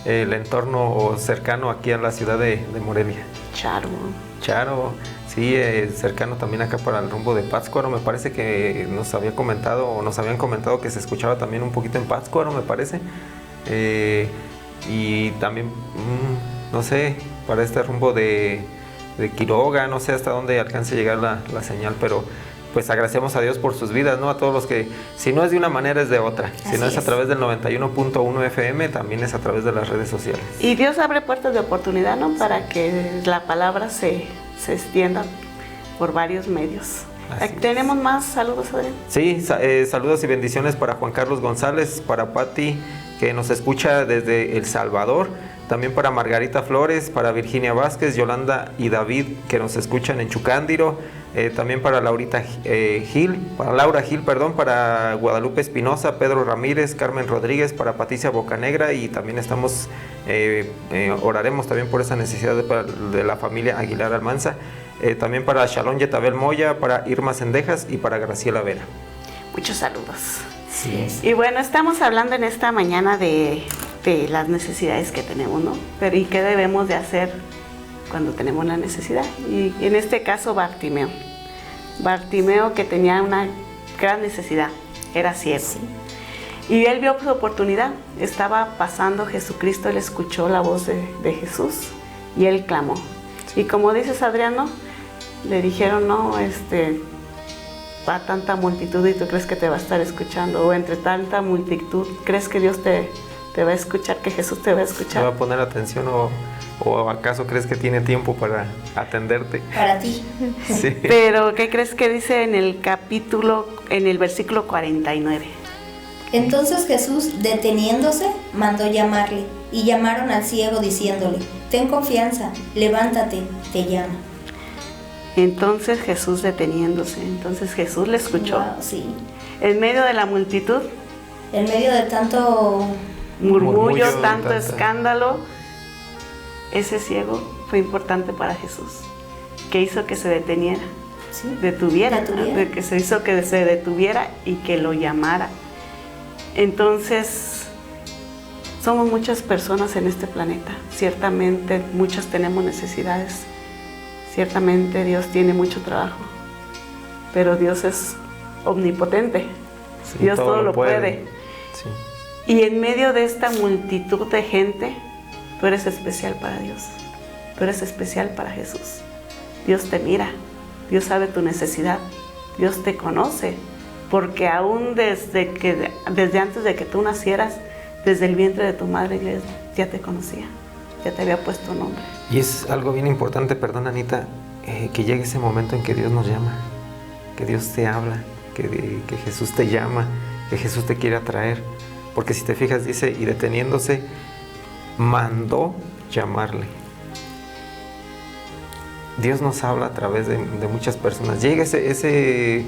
el entorno cercano aquí a la ciudad de Morelia. Charo, sí, cercano también acá para el rumbo de Pátzcuaro. Me parece que nos habían comentado que se escuchaba también un poquito en Pátzcuaro, me parece. Y también, no sé, para este rumbo de Quiroga, no sé hasta dónde alcance a llegar la señal, pero pues agradecemos a Dios por sus vidas, ¿no? A todos los que, si no es de una manera, es de otra. Si no es a través del 91.1 FM, también es a través de las redes sociales. Y Dios abre puertas de oportunidad, ¿no? Para que la palabra se extienda por varios medios. ¿Tenemos más saludos, Adrián? Sí, saludos y bendiciones para Juan Carlos González, para Patti, que nos escucha desde El Salvador, también para Margarita Flores, para Virginia Vázquez, Yolanda y David, que nos escuchan en Chucándiro, también para Laura Gil, para Guadalupe Espinosa, Pedro Ramírez, Carmen Rodríguez, para Patricia Bocanegra, y también oraremos también por esa necesidad de la familia Aguilar Almanza, también para Shalom Yetabel Moya, para Irma Cendejas y para Graciela Vera. Muchos saludos. Sí. Y bueno, estamos hablando en esta mañana de las necesidades que tenemos, ¿no? ¿Y qué debemos de hacer cuando tenemos una necesidad? Y en este caso, Bartimeo, que tenía una gran necesidad, era ciego. Sí. Y él vio su oportunidad, estaba pasando Jesucristo, él escuchó la voz de Jesús y él clamó. Sí. Y como dices, Adriano, le dijeron, no, va tanta multitud y tú crees que te va a estar escuchando, o entre tanta multitud, ¿crees que Dios te va a escuchar, que Jesús te va a escuchar? ¿Te va a poner atención o acaso crees que tiene tiempo para atenderte? Para ti. Sí. Pero, ¿qué crees que dice en el versículo 49? Entonces Jesús, deteniéndose, mandó llamarle, y llamaron al ciego diciéndole, ten confianza, levántate, te llama. Entonces Jesús deteniéndose, Jesús le escuchó. Wow, sí. En medio de la multitud, en medio de tanto murmullo, tanto escándalo, ese ciego fue importante para Jesús, que hizo que se deteniera, sí, detuviera, que se hizo que se detuviera y que lo llamara. Entonces, somos muchas personas en este planeta, ciertamente muchas tenemos necesidades, ciertamente Dios tiene mucho trabajo, pero Dios es omnipotente, sí, Dios todo lo puede. Sí. Y en medio de esta multitud de gente, tú eres especial para Dios, tú eres especial para Jesús. Dios te mira, Dios sabe tu necesidad, Dios te conoce, porque aún desde antes de que tú nacieras, desde el vientre de tu madre, ya te conocía, ya te había puesto nombre. Y es algo bien importante, perdón, Anita, que llegue ese momento en que Dios nos llama, que Dios te habla, que Jesús te llama, que Jesús te quiere atraer. Porque si te fijas, dice, y deteniéndose, mandó llamarle. Dios nos habla a través de muchas personas. Llega ese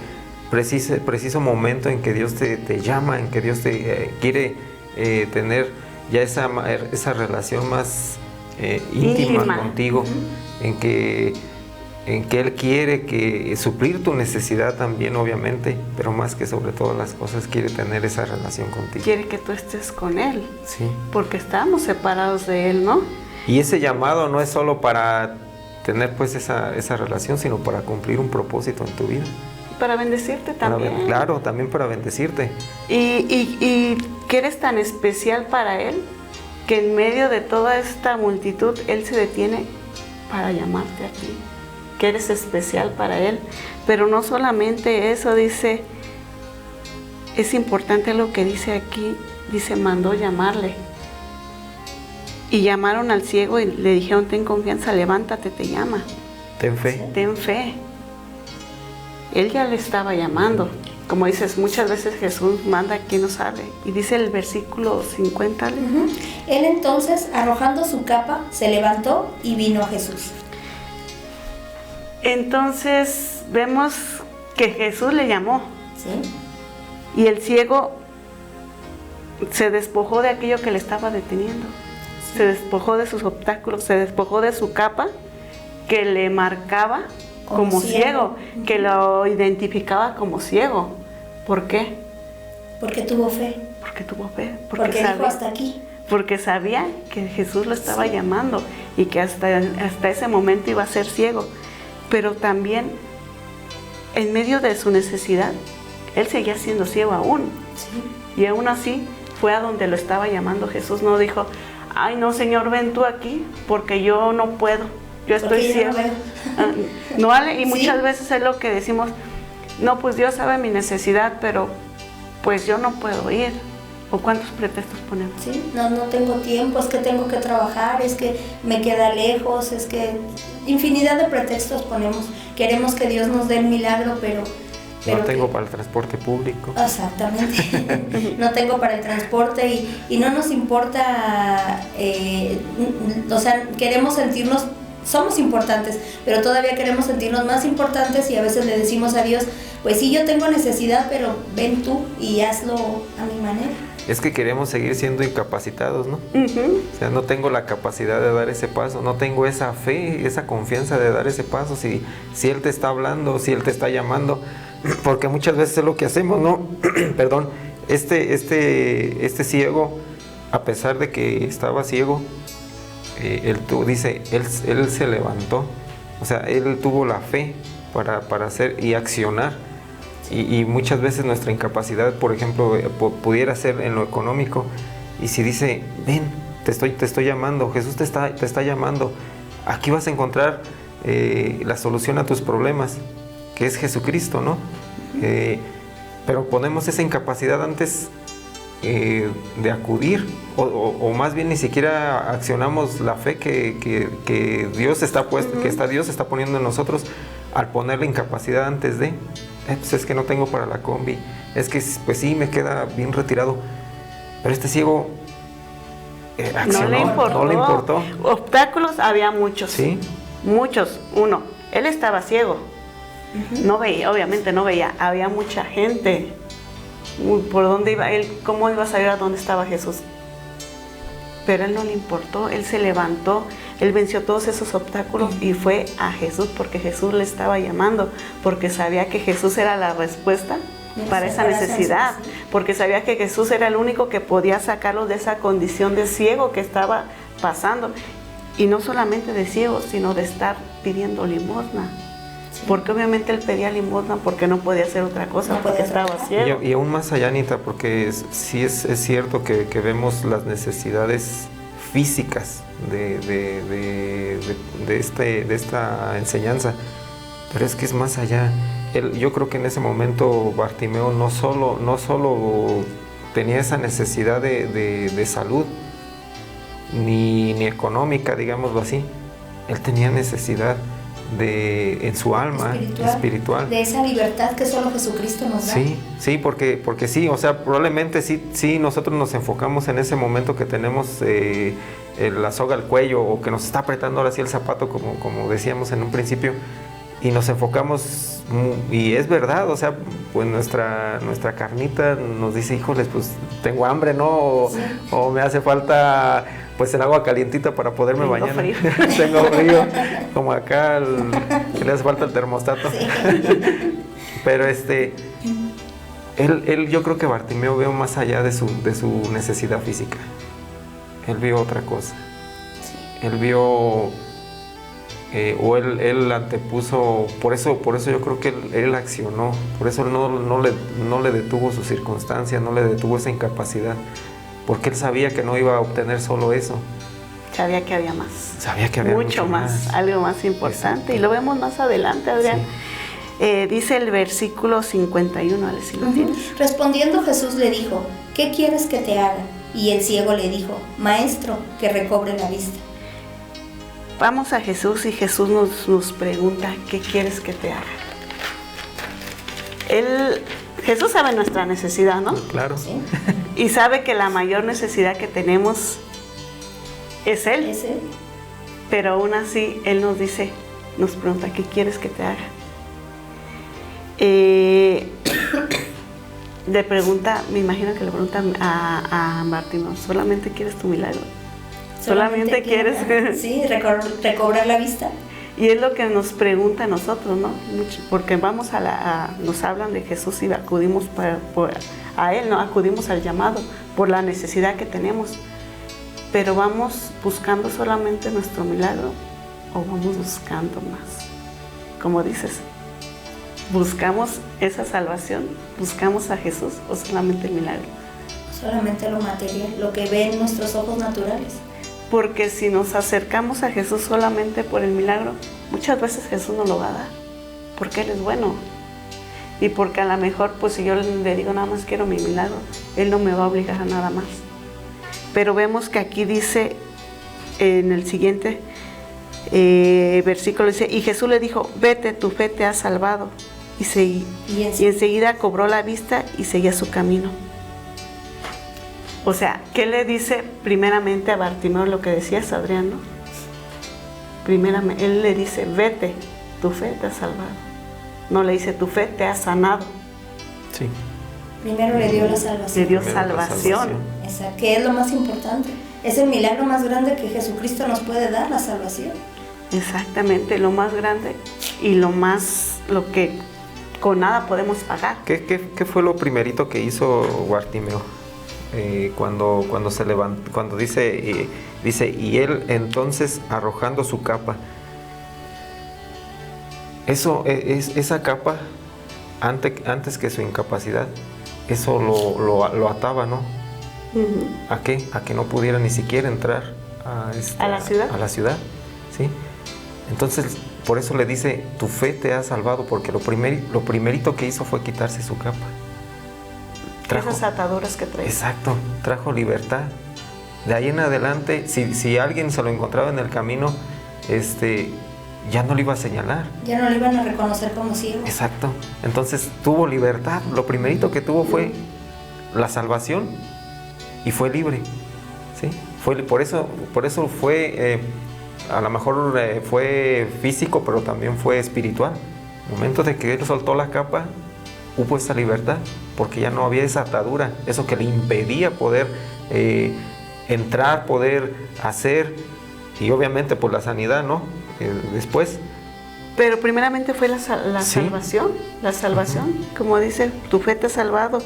preciso momento en que Dios te llama, en que Dios te quiere tener ya esa relación más íntima contigo, en que Él quiere suplir tu necesidad también, obviamente, pero más que sobre todas las cosas, quiere tener esa relación contigo. Quiere que tú estés con Él, sí, porque estamos separados de Él, ¿no? Y ese llamado no es solo para tener pues esa relación, sino para cumplir un propósito en tu vida. Para bendecirte también. Claro, también para bendecirte. Y que eres tan especial para Él, que en medio de toda esta multitud, Él se detiene para llamarte a ti, que eres especial para Él. Pero no solamente eso, dice, es importante lo que dice aquí, dice, mandó llamarle. Y llamaron al ciego y le dijeron, ten confianza, levántate, te llama. Ten fe. Ten fe. Él ya le estaba llamando. Como dices, muchas veces Jesús manda a quien no sabe. Y dice el versículo 50. Él entonces, arrojando su capa, se levantó y vino a Jesús. Entonces vemos que Jesús le llamó. ¿Sí? Y el ciego se despojó de aquello que le estaba deteniendo. Se despojó de sus obstáculos, se despojó de su capa que le marcaba como ciego, que lo identificaba como ciego. ¿Por qué? Porque tuvo fe. Porque tuvo fe. Porque dijo hasta aquí. Porque sabía que Jesús lo estaba llamando y que hasta ese momento iba a ser ciego. Pero también, en medio de su necesidad, él seguía siendo ciego aún. Sí. Y aún así fue a donde lo estaba llamando Jesús. No dijo, ay no, Señor, ven tú aquí, porque yo no puedo. Yo estoy ciego. No vale, y muchas veces es lo que decimos, no, pues Dios sabe mi necesidad, pero pues yo no puedo ir. ¿O cuántos pretextos ponemos? Sí, no tengo tiempo, es que tengo que trabajar, es que me queda lejos, es que infinidad de pretextos ponemos. Queremos que Dios nos dé el milagro, pero no tengo para el transporte público. Exactamente. No tengo para el transporte y no nos importa, o sea, queremos sentirnos, somos importantes, pero todavía queremos sentirnos más importantes y a veces le decimos a Dios, pues sí, yo tengo necesidad, pero ven tú y hazlo a mi manera. Es que queremos seguir siendo incapacitados, ¿no? O sea, no tengo la capacidad de dar ese paso, no tengo esa fe, esa confianza de dar ese paso, si Él te está hablando, si Él te está llamando, porque muchas veces es lo que hacemos, ¿no? Perdón, este ciego, a pesar de que estaba ciego, él se levantó, o sea, él tuvo la fe para hacer y accionar. Y muchas veces nuestra incapacidad, por ejemplo, pudiera ser en lo económico. Y si dice, ven, te estoy llamando, Jesús te está llamando, aquí vas a encontrar la solución a tus problemas, que es Jesucristo, ¿no? Pero ponemos esa incapacidad antes de acudir, o más bien ni siquiera accionamos la fe que Dios está puesto, Dios está poniendo en nosotros, al poner la incapacidad antes de, pues es que no tengo para la combi, es que pues sí, me queda bien retirado, pero este ciego accionó, no le importó. Obstáculos había muchos, ¿sí? Muchos. Uno, él estaba ciego, no veía, obviamente no veía, había mucha gente. ¿Por dónde iba él? ¿Cómo iba a saber a dónde estaba Jesús? Pero a él no le importó, él se levantó, él venció todos esos obstáculos y fue a Jesús porque Jesús le estaba llamando, porque sabía que Jesús era la respuesta para esa necesidad, porque sabía que Jesús era el único que podía sacarlo de esa condición de ciego que estaba pasando. Y no solamente de ciego, sino de estar pidiendo limosna. Sí. Porque obviamente él pedía limosna porque no podía hacer otra cosa, porque estaba ciego. Y aún más allá, Anita, porque sí es cierto que vemos las necesidades físicas de esta enseñanza, pero es que es más allá. Yo creo que en ese momento Bartimeo no solo tenía esa necesidad de salud, ni económica, digámoslo así, él tenía necesidad en su alma espiritual, de esa libertad que solo Jesucristo nos da. Sí, porque sí, o sea, probablemente sí nosotros nos enfocamos en ese momento que tenemos la soga al cuello o que nos está apretando ahora sí el zapato, como decíamos en un principio, y nos enfocamos, y es verdad, o sea, pues nuestra carnita nos dice, híjoles, pues tengo hambre, ¿no? O me hace falta pues el agua calientita para poderme bañar. Tengo frío, como acá que le hace falta el termostato. Sí. Pero él, yo creo que Bartimeo vio más allá de su necesidad física. Él vio otra cosa. Sí. Él vio o él antepuso, por eso yo creo que él accionó, por eso él no le detuvo su circunstancia, no le detuvo esa incapacidad, porque él sabía que no iba a obtener solo eso. Sabía que había más. Sabía que había mucho más, algo más importante. Exacto. Y lo vemos más adelante, Adrián. Sí. Dice el versículo 51, a ver si lo tienes. Respondiendo Jesús le dijo, ¿qué quieres que te haga? Y el ciego le dijo, Maestro, que recobre la vista. Vamos a Jesús y Jesús nos pregunta, ¿qué quieres que te haga? Jesús sabe nuestra necesidad, ¿no? Claro. ¿Sí? Y sabe que la mayor necesidad que tenemos es Él. ¿Es Él? Pero aún así, Él nos pregunta, ¿qué quieres que te haga? Le pregunta, me imagino que le pregunta a Bartimeo, ¿solamente quieres tu milagro? ¿Solamente quieres? Sí, recobrar la vista. Y es lo que nos pregunta a nosotros, ¿no? Porque vamos nos hablan de Jesús y acudimos a Él, ¿no? Acudimos al llamado por la necesidad que tenemos. Pero ¿vamos buscando solamente nuestro milagro o vamos buscando más? Como dices, ¿buscamos esa salvación? ¿Buscamos a Jesús o solamente el milagro? Solamente lo material, lo que ven nuestros ojos naturales. Porque si nos acercamos a Jesús solamente por el milagro, muchas veces Jesús nos lo va a dar, porque Él es bueno. Y porque a lo mejor, pues si yo le digo nada más quiero mi milagro, Él no me va a obligar a nada más. Pero vemos que aquí dice, en el siguiente versículo dice, y Jesús le dijo, vete, tu fe te ha salvado. Y enseguida cobró la vista y seguía su camino. O sea, ¿qué le dice primeramente a Bartimeo lo que decías, Adrián, no? Primeramente, Él le dice, vete, tu fe te ha salvado. No le dice, tu fe te ha sanado. Sí. Primero le dio la salvación. Le dio salvación. Exacto, que es lo más importante. Es el milagro más grande que Jesucristo nos puede dar, la salvación. Exactamente, lo más grande y lo que con nada podemos pagar. ¿Qué fue lo primerito que hizo Bartimeo? Cuando se levantó, cuando dice, y él entonces arrojando su capa. Esa capa, antes que su incapacidad, eso lo ataba, ¿no? Uh-huh. ¿A qué? A que no pudiera ni siquiera entrar a la ciudad. A la ciudad, ¿sí? Entonces, por eso le dice, tu fe te ha salvado, porque lo primerito que hizo fue quitarse su capa. Esas ataduras que trae. Exacto, trajo libertad. De ahí en adelante, si alguien se lo encontraba en el camino, ya no lo iba a señalar. Ya no lo iban a reconocer como ciego. Exacto. Entonces tuvo libertad. Lo primerito que tuvo fue la salvación y fue libre. ¿Sí? Por eso fue, a lo mejor fue físico, pero también fue espiritual. El momento de que él soltó la capa, hubo esa libertad, porque ya no había esa atadura, eso que le impedía poder entrar, poder hacer, y obviamente por la sanidad, ¿no? Después. Pero primeramente fue la salvación, Uh-huh. Como dice, tu fe te ha salvado,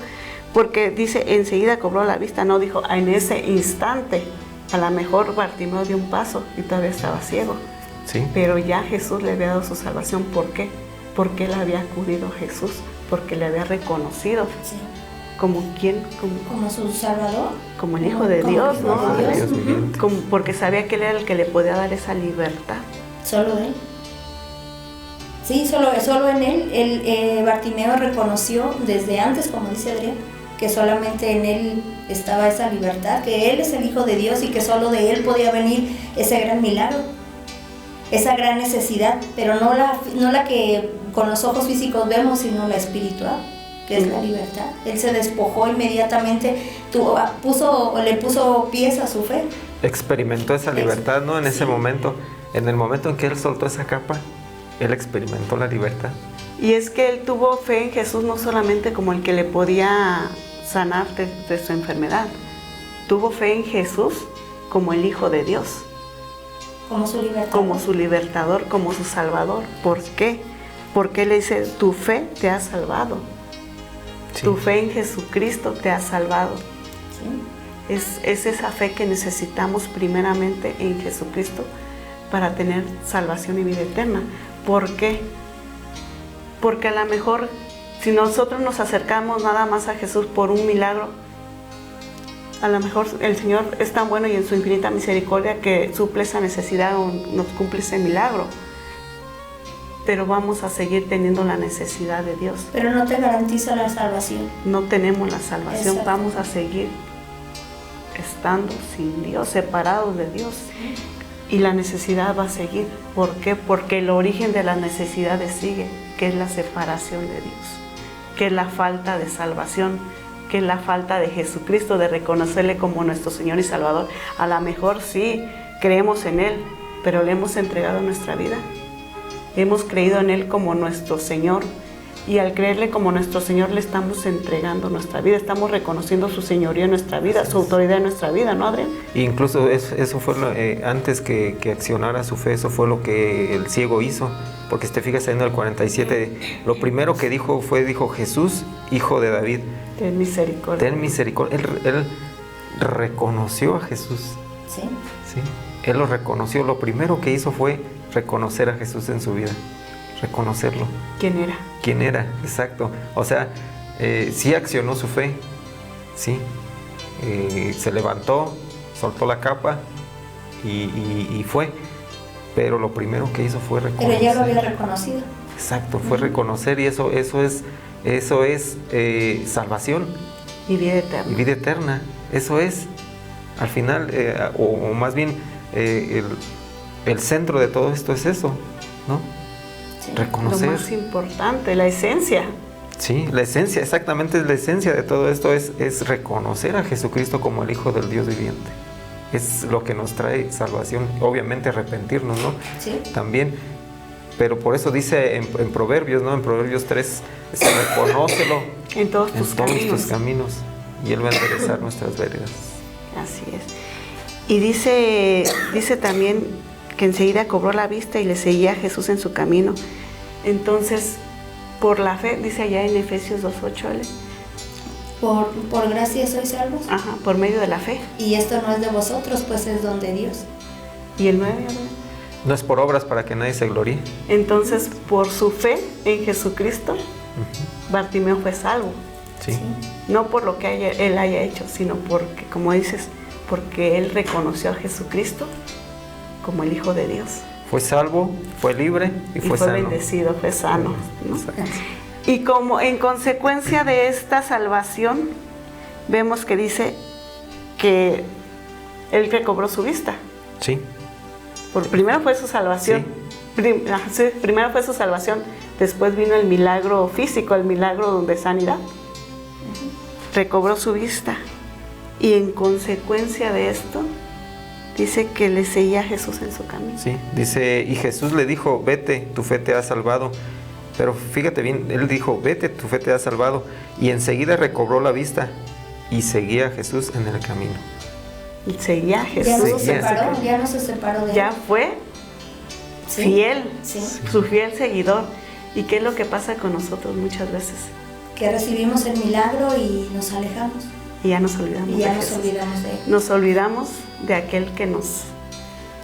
porque dice, enseguida cobró la vista, no dijo, en ese instante, a lo mejor Bartimeo dio un paso y todavía estaba ciego. Sí. Pero ya Jesús le había dado su salvación, ¿por qué? Porque él había acudido a Jesús, porque le había reconocido. Sí. ¿Como quién? Como su Salvador. Como el Hijo de Dios, ¿no? Dios viviente. Porque sabía que él era el que le podía dar esa libertad. Solo él. Sí, solo en él. Bartimeo reconoció desde antes, como dice Adrián, que solamente en él estaba esa libertad, que él es el Hijo de Dios y que solo de él podía venir ese gran milagro, esa gran necesidad, pero no la que con los ojos físicos vemos, sino la espiritual, que es la libertad. Él se despojó inmediatamente, le puso pies a su fe. Experimentó esa libertad, ¿no? En ese momento, en el momento en que él soltó esa capa, él experimentó la libertad. Y es que él tuvo fe en Jesús no solamente como el que le podía sanar de su enfermedad, tuvo fe en Jesús como el Hijo de Dios. Como su libertador. Como su libertador, como su salvador. ¿Por qué? Porque él dice, tu fe te ha salvado. Sí. Tu fe en Jesucristo te ha salvado. Sí. Es esa fe que necesitamos primeramente en Jesucristo para tener salvación y vida eterna. ¿Por qué? Porque a lo mejor si nosotros nos acercamos nada más a Jesús por un milagro, a lo mejor el Señor es tan bueno y en su infinita misericordia que suple esa necesidad o nos cumple ese milagro. Pero vamos a seguir teniendo la necesidad de Dios. Pero no te garantiza la salvación. No tenemos la salvación, Exacto. vamos a seguir estando sin Dios, separados de Dios. Y la necesidad va a seguir. ¿Por qué? Porque el origen de las necesidades sigue, que es la separación de Dios, que es la falta de salvación, que es la falta de Jesucristo, de reconocerle como nuestro Señor y Salvador. A lo mejor sí, creemos en Él, pero le hemos entregado nuestra vida. Hemos creído en Él como nuestro Señor, y al creerle como nuestro Señor le estamos entregando nuestra vida, estamos reconociendo su señoría en nuestra vida, su autoridad en nuestra vida, ¿no, Adrián? Incluso eso fue antes que accionara su fe, eso fue lo que el ciego hizo, porque si te fijas ahí en el 47, lo primero que dijo Jesús, hijo de David. Ten misericordia. Ten misericordia. Él reconoció a Jesús. ¿Sí? ¿Sí? Él lo reconoció, lo primero que hizo fue reconocer a Jesús en su vida, reconocerlo. ¿Quién era? ¿Quién era? Exacto. O sea, sí accionó su fe, sí. Se levantó, soltó la capa y fue. Pero lo primero que hizo fue reconocer. Pero ya lo había reconocido. Exacto, fue reconocer, y eso es salvación. Y vida eterna. Y vida eterna. Eso es. Al final, o más bien, el centro de todo esto es eso, ¿no? Sí. Reconocer. Lo más importante, la esencia. Sí, la esencia, exactamente es la esencia de todo esto, es reconocer a Jesucristo como el Hijo del Dios viviente. Es lo que nos trae salvación, obviamente arrepentirnos, ¿no? Sí. También, pero por eso dice en Proverbios, ¿no? En Proverbios 3, reconócelo En todos en tus todos caminos. tus caminos, y Él va a enderezar nuestras veredas. Así es. Y dice también que enseguida cobró la vista y le seguía a Jesús en su camino. Entonces, por la fe, dice allá en Efesios 2:8, ¿vale? Por gracia sois salvos. Ajá, por medio de la fe. Y esto no es de vosotros, pues es don de Dios. Y el 9, ¿vale? No es por obras para que nadie se gloríe. Entonces, por su fe en Jesucristo, Bartimeo fue salvo. Sí. No por lo que él haya hecho, sino porque, como dices, porque él reconoció a Jesucristo como el Hijo de Dios. Fue salvo, fue libre y fue sano. Bendecido, fue sano, ¿no? Exacto. Y como en consecuencia de esta salvación, vemos que dice que él recobró su vista. Sí. Primero fue su salvación. Sí, primero fue su salvación, después vino el milagro físico, el milagro de sanidad. Recobró su vista. Y en consecuencia de esto, dice que le seguía a Jesús en su camino. Sí, dice, y Jesús le dijo, vete, tu fe te ha salvado. Pero fíjate bien, él dijo, vete, tu fe te ha salvado. Y enseguida recobró la vista y seguía a Jesús en el camino. Y seguía a Jesús. Ya no se Seguía. separó, ya no se separó de él. Ya fue Sí. fiel, Sí. su fiel seguidor. ¿Y qué es lo que pasa con nosotros muchas veces? Que recibimos el milagro y nos alejamos. Y ya nos olvidamos Y ya de nos Jesús. olvidamos de él. Nos olvidamos de aquel que nos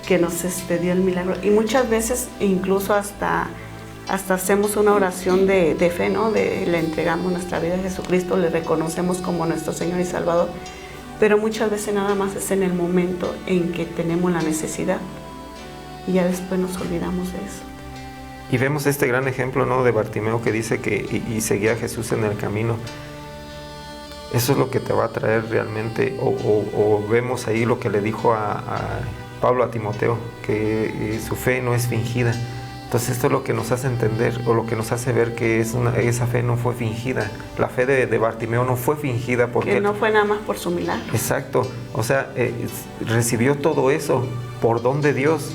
dio el milagro. Y muchas veces incluso hasta hacemos una oración de fe, ¿no? Le entregamos nuestra vida a Jesucristo, le reconocemos como nuestro Señor y Salvador. Pero muchas veces nada más es en el momento en que tenemos la necesidad. Y ya después nos olvidamos de eso. Y vemos este gran ejemplo, ¿no? De Bartimeo, que dice que y seguía a Jesús en el camino. Eso es lo que te va a traer realmente, o vemos ahí lo que le dijo a Pablo a Timoteo, que su fe no es fingida. Entonces esto es lo que nos hace entender, o lo que nos hace ver que esa fe no fue fingida. La fe de Bartimeo no fue fingida porque... Que no fue nada más por su milagro. Exacto, o sea, recibió todo eso por don de Dios,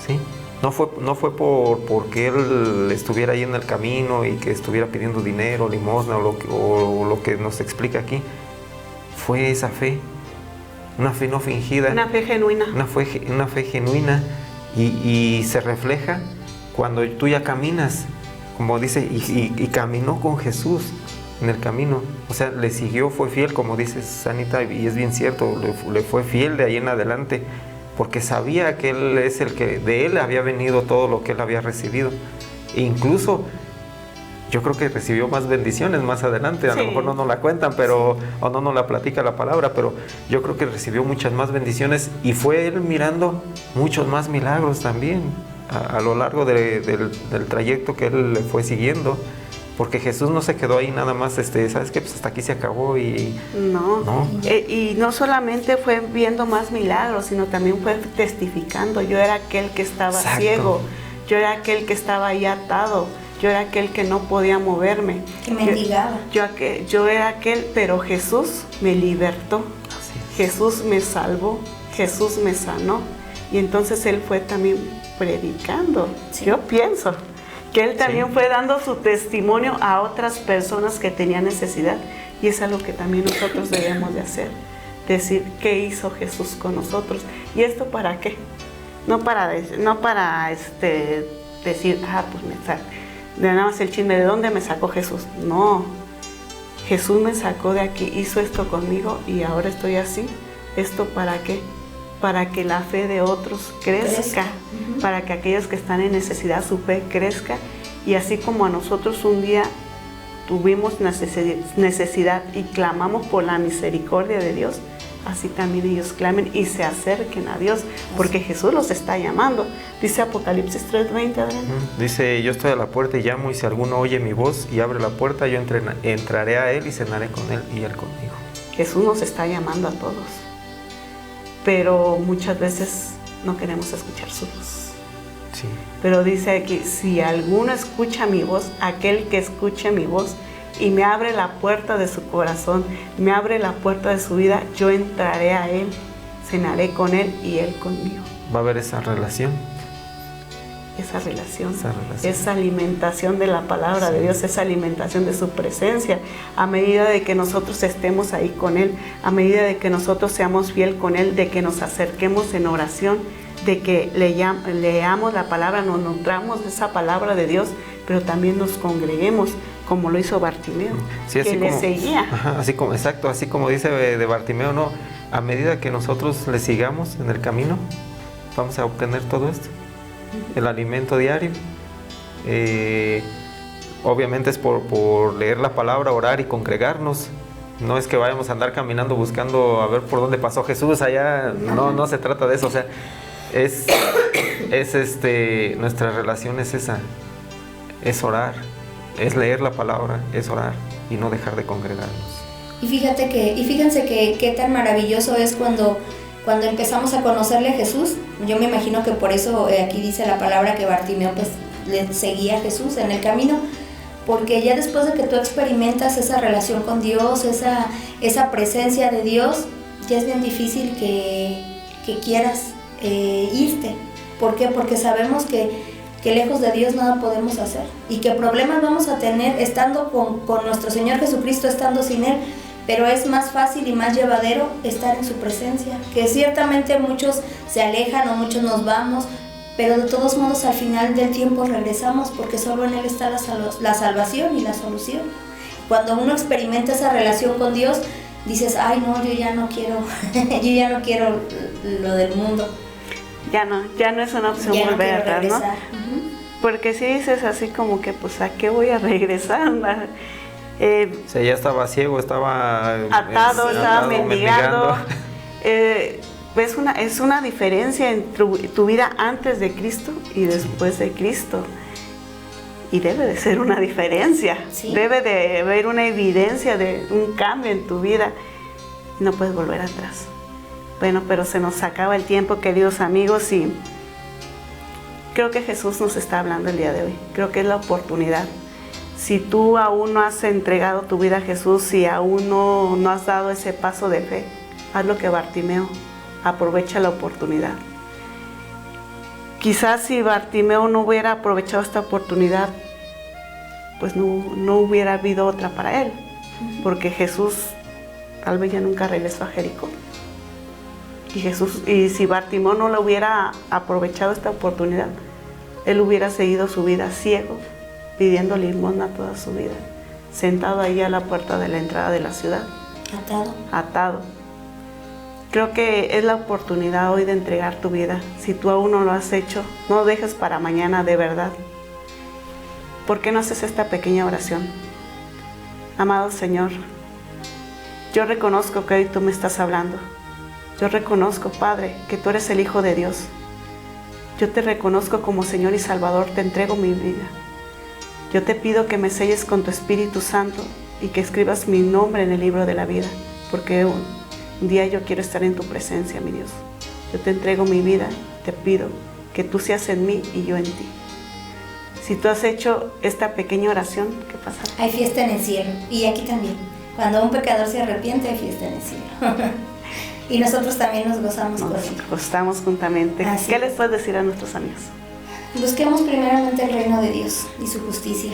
¿sí? No fue porque él estuviera ahí en el camino y que estuviera pidiendo dinero, limosna o lo que nos explica aquí. Fue esa fe, una fe no fingida. Una fe genuina. Una fe genuina y se refleja cuando tú ya caminas, como dice, y caminó con Jesús en el camino. O sea, le siguió, fue fiel, como dice Sanita, y es bien cierto, le fue fiel de ahí en adelante. porque sabía que Él es el que, de Él había venido todo lo que Él había recibido. E incluso yo creo que recibió más bendiciones más adelante, a lo mejor no nos la cuentan, pero, o no nos la platica la palabra, pero yo creo que recibió muchas más bendiciones y fue Él mirando muchos más milagros también a lo largo del trayecto que Él le fue siguiendo. Porque Jesús no se quedó ahí nada más, ¿sabes qué? Pues hasta aquí se acabó y... No. Y no solamente fue viendo más milagros, sino también fue testificando. Yo era aquel que estaba ciego, yo era aquel que estaba ahí atado, yo era aquel que no podía moverme. Que mendigaba. Yo era aquel, pero Jesús me libertó, Jesús me salvó, Jesús me sanó. Y entonces Él fue también predicando, yo pienso. Que Él también fue dando su testimonio a otras personas que tenían necesidad. Y es algo que también nosotros debemos de hacer. Decir, ¿qué hizo Jesús con nosotros? ¿Y esto para qué? No para decir, pues de nada más el chisme, ¿de dónde me sacó Jesús? No, Jesús me sacó de aquí, hizo esto conmigo y ahora estoy así. ¿Esto para qué? Para que la fe de otros crezca, para que aquellos que están en necesidad, su fe crezca. Y así como a nosotros un día tuvimos necesidad y clamamos por la misericordia de Dios, así también ellos clamen y se acerquen a Dios, porque Jesús los está llamando. Dice Apocalipsis 3:20, Adrián. Dice, yo estoy a la puerta y llamo, y si alguno oye mi voz y abre la puerta, yo entraré a él y cenaré con él y él conmigo. Jesús nos está llamando a todos, pero muchas veces no queremos escuchar su voz. Sí. Pero dice aquí, si alguno escucha mi voz, aquel que escuche mi voz y me abre la puerta de su corazón, me abre la puerta de su vida, yo entraré a él, cenaré con él y él conmigo. Va a haber esa relación. Esa relación, esa alimentación de la palabra de Dios, esa alimentación de su presencia, a medida de que nosotros estemos ahí con Él, a medida de que nosotros seamos fiel con Él, de que nos acerquemos en oración, de que leamos la palabra, nos nutramos de esa palabra de Dios, pero también nos congreguemos, como lo hizo Bartimeo, sí, que le seguía. Así como dice de Bartimeo, ¿no? A medida que nosotros le sigamos en el camino, vamos a obtener todo esto. El alimento diario, obviamente es por leer la palabra, orar y congregarnos. No es que vayamos a andar caminando buscando a ver por dónde pasó Jesús allá, no se trata de eso. O sea, nuestra relación es esa, es orar, es leer la palabra, es orar y no dejar de congregarnos. Y fíjense que qué tan maravilloso es cuando empezamos a conocerle a Jesús. Yo me imagino que por eso aquí dice la palabra que Bartimeo pues le seguía a Jesús en el camino, porque ya después de que tú experimentas esa relación con Dios, esa presencia de Dios, ya es bien difícil que quieras irte. ¿Por qué? Porque sabemos que lejos de Dios nada podemos hacer y que problemas vamos a tener estando con nuestro Señor Jesucristo, estando sin Él. Pero es más fácil y más llevadero estar en su presencia, que ciertamente muchos se alejan o muchos nos vamos, pero de todos modos al final del tiempo regresamos, porque solo en Él está la salvación y la solución. Cuando uno experimenta esa relación con Dios, dices, ay no, yo ya no quiero lo del mundo. Ya no es una opción ya volver no atrás, ¿no? Porque si dices así como que, pues, ¿a qué voy a regresar? O sea, ya estaba ciego, estaba atado, estaba mendigando. Es una diferencia en tu vida antes de Cristo y después de Cristo. Y debe de ser una diferencia. Sí. Debe de haber una evidencia de un cambio en tu vida. No puedes volver atrás. Bueno, pero se nos acaba el tiempo, queridos amigos, y creo que Jesús nos está hablando el día de hoy. Creo que es la oportunidad. Si tú aún no has entregado tu vida a Jesús, si aún no has dado ese paso de fe, haz lo que Bartimeo, aprovecha la oportunidad. Quizás si Bartimeo no hubiera aprovechado esta oportunidad, pues no hubiera habido otra para él, porque Jesús tal vez ya nunca regresó a Jericó. Y si Bartimeo no lo hubiera aprovechado esta oportunidad, él hubiera seguido su vida ciego, pidiendo limosna toda su vida, sentado ahí a la puerta de la entrada de la ciudad. Atado. Creo que es la oportunidad hoy de entregar tu vida. Si tú aún no lo has hecho, no lo dejes para mañana, de verdad. ¿Por qué no haces esta pequeña oración? Amado Señor, yo reconozco que hoy tú me estás hablando. Yo reconozco, Padre, que tú eres el Hijo de Dios. Yo te reconozco como Señor y Salvador, te entrego mi vida. Yo te pido que me selles con tu Espíritu Santo y que escribas mi nombre en el libro de la vida, porque un día yo quiero estar en tu presencia, mi Dios. Yo te entrego mi vida, te pido que tú seas en mí y yo en ti. Si tú has hecho esta pequeña oración, ¿qué pasa? Hay fiesta en el cielo, y aquí también. Cuando un pecador se arrepiente, hay fiesta en el cielo. Y nosotros también nos gozamos con él. Nos gozamos juntamente. Así ¿Qué es. les puedes decir a nuestros amigos? Busquemos primeramente el reino de Dios y su justicia.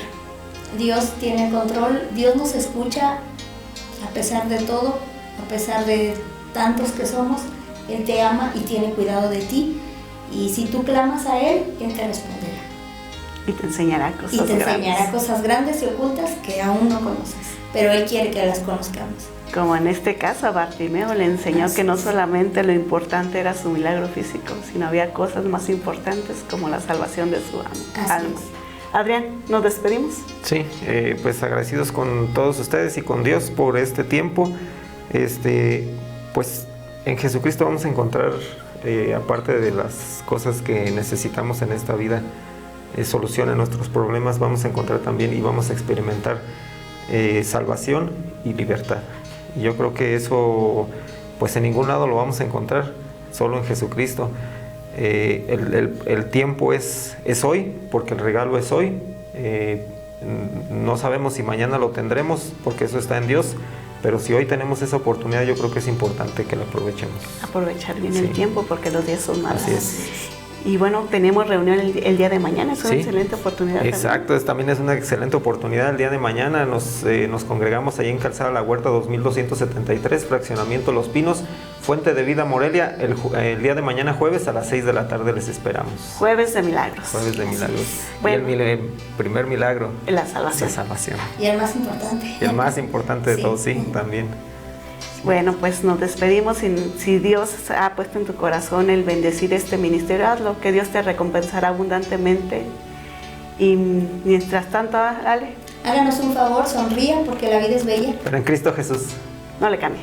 Dios tiene el control, Dios nos escucha a pesar de todo, a pesar de tantos que somos. Él te ama y tiene cuidado de ti. Y si tú clamas a Él, Él te responderá. Y te enseñará cosas Y te grandes. enseñará cosas grandes y ocultas que aún no conoces. Pero Él quiere que las conozcamos. Como en este caso a Bartimeo le enseñó Así que no es. solamente lo importante era su milagro físico, sino había cosas más importantes como la salvación de su Así alma. es. Adrián, ¿nos despedimos? Sí, pues agradecidos con todos ustedes y con Dios por este tiempo. Pues en Jesucristo vamos a encontrar, aparte de las cosas que necesitamos en esta vida, solución a nuestros problemas, vamos a encontrar también y vamos a experimentar salvación y libertad. Y yo creo que eso, pues en ningún lado lo vamos a encontrar, solo en Jesucristo. El tiempo es hoy, porque el regalo es hoy. No sabemos si mañana lo tendremos, porque eso está en Dios, pero si hoy tenemos esa oportunidad, yo creo que es importante que la aprovechemos. Aprovechar bien Sí. el tiempo porque los días son malos. Así es. Y bueno, tenemos reunión el día de mañana, es una Sí. excelente oportunidad. Exacto, también es una excelente oportunidad. El día de mañana nos congregamos allí en Calzada La Huerta 2273, fraccionamiento Los Pinos, Fuente de Vida, Morelia. El día de mañana jueves a las 6 de la tarde les esperamos. Jueves de milagros. Jueves de milagros. Bueno. Y el primer milagro, La salvación. la salvación. Y el más importante. Y el más importante de Sí. todos, sí, también. Bueno, pues nos despedimos. Si Dios ha puesto en tu corazón el bendecir este ministerio, hazlo, que Dios te recompensará abundantemente. Y mientras tanto, Ale, Háganos un favor, sonrían porque la vida es bella. Pero en Cristo Jesús. no le cambie.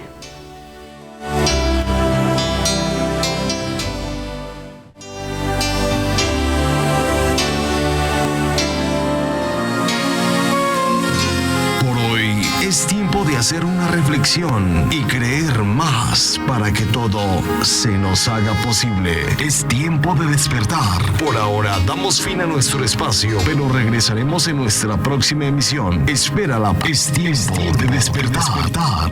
Por hoy es tiempo de hacer una reflexión y creer más para que todo se nos haga posible. Es tiempo de despertar. Por ahora damos fin a nuestro espacio, pero regresaremos en nuestra próxima emisión. Espérala. Es tiempo de despertar.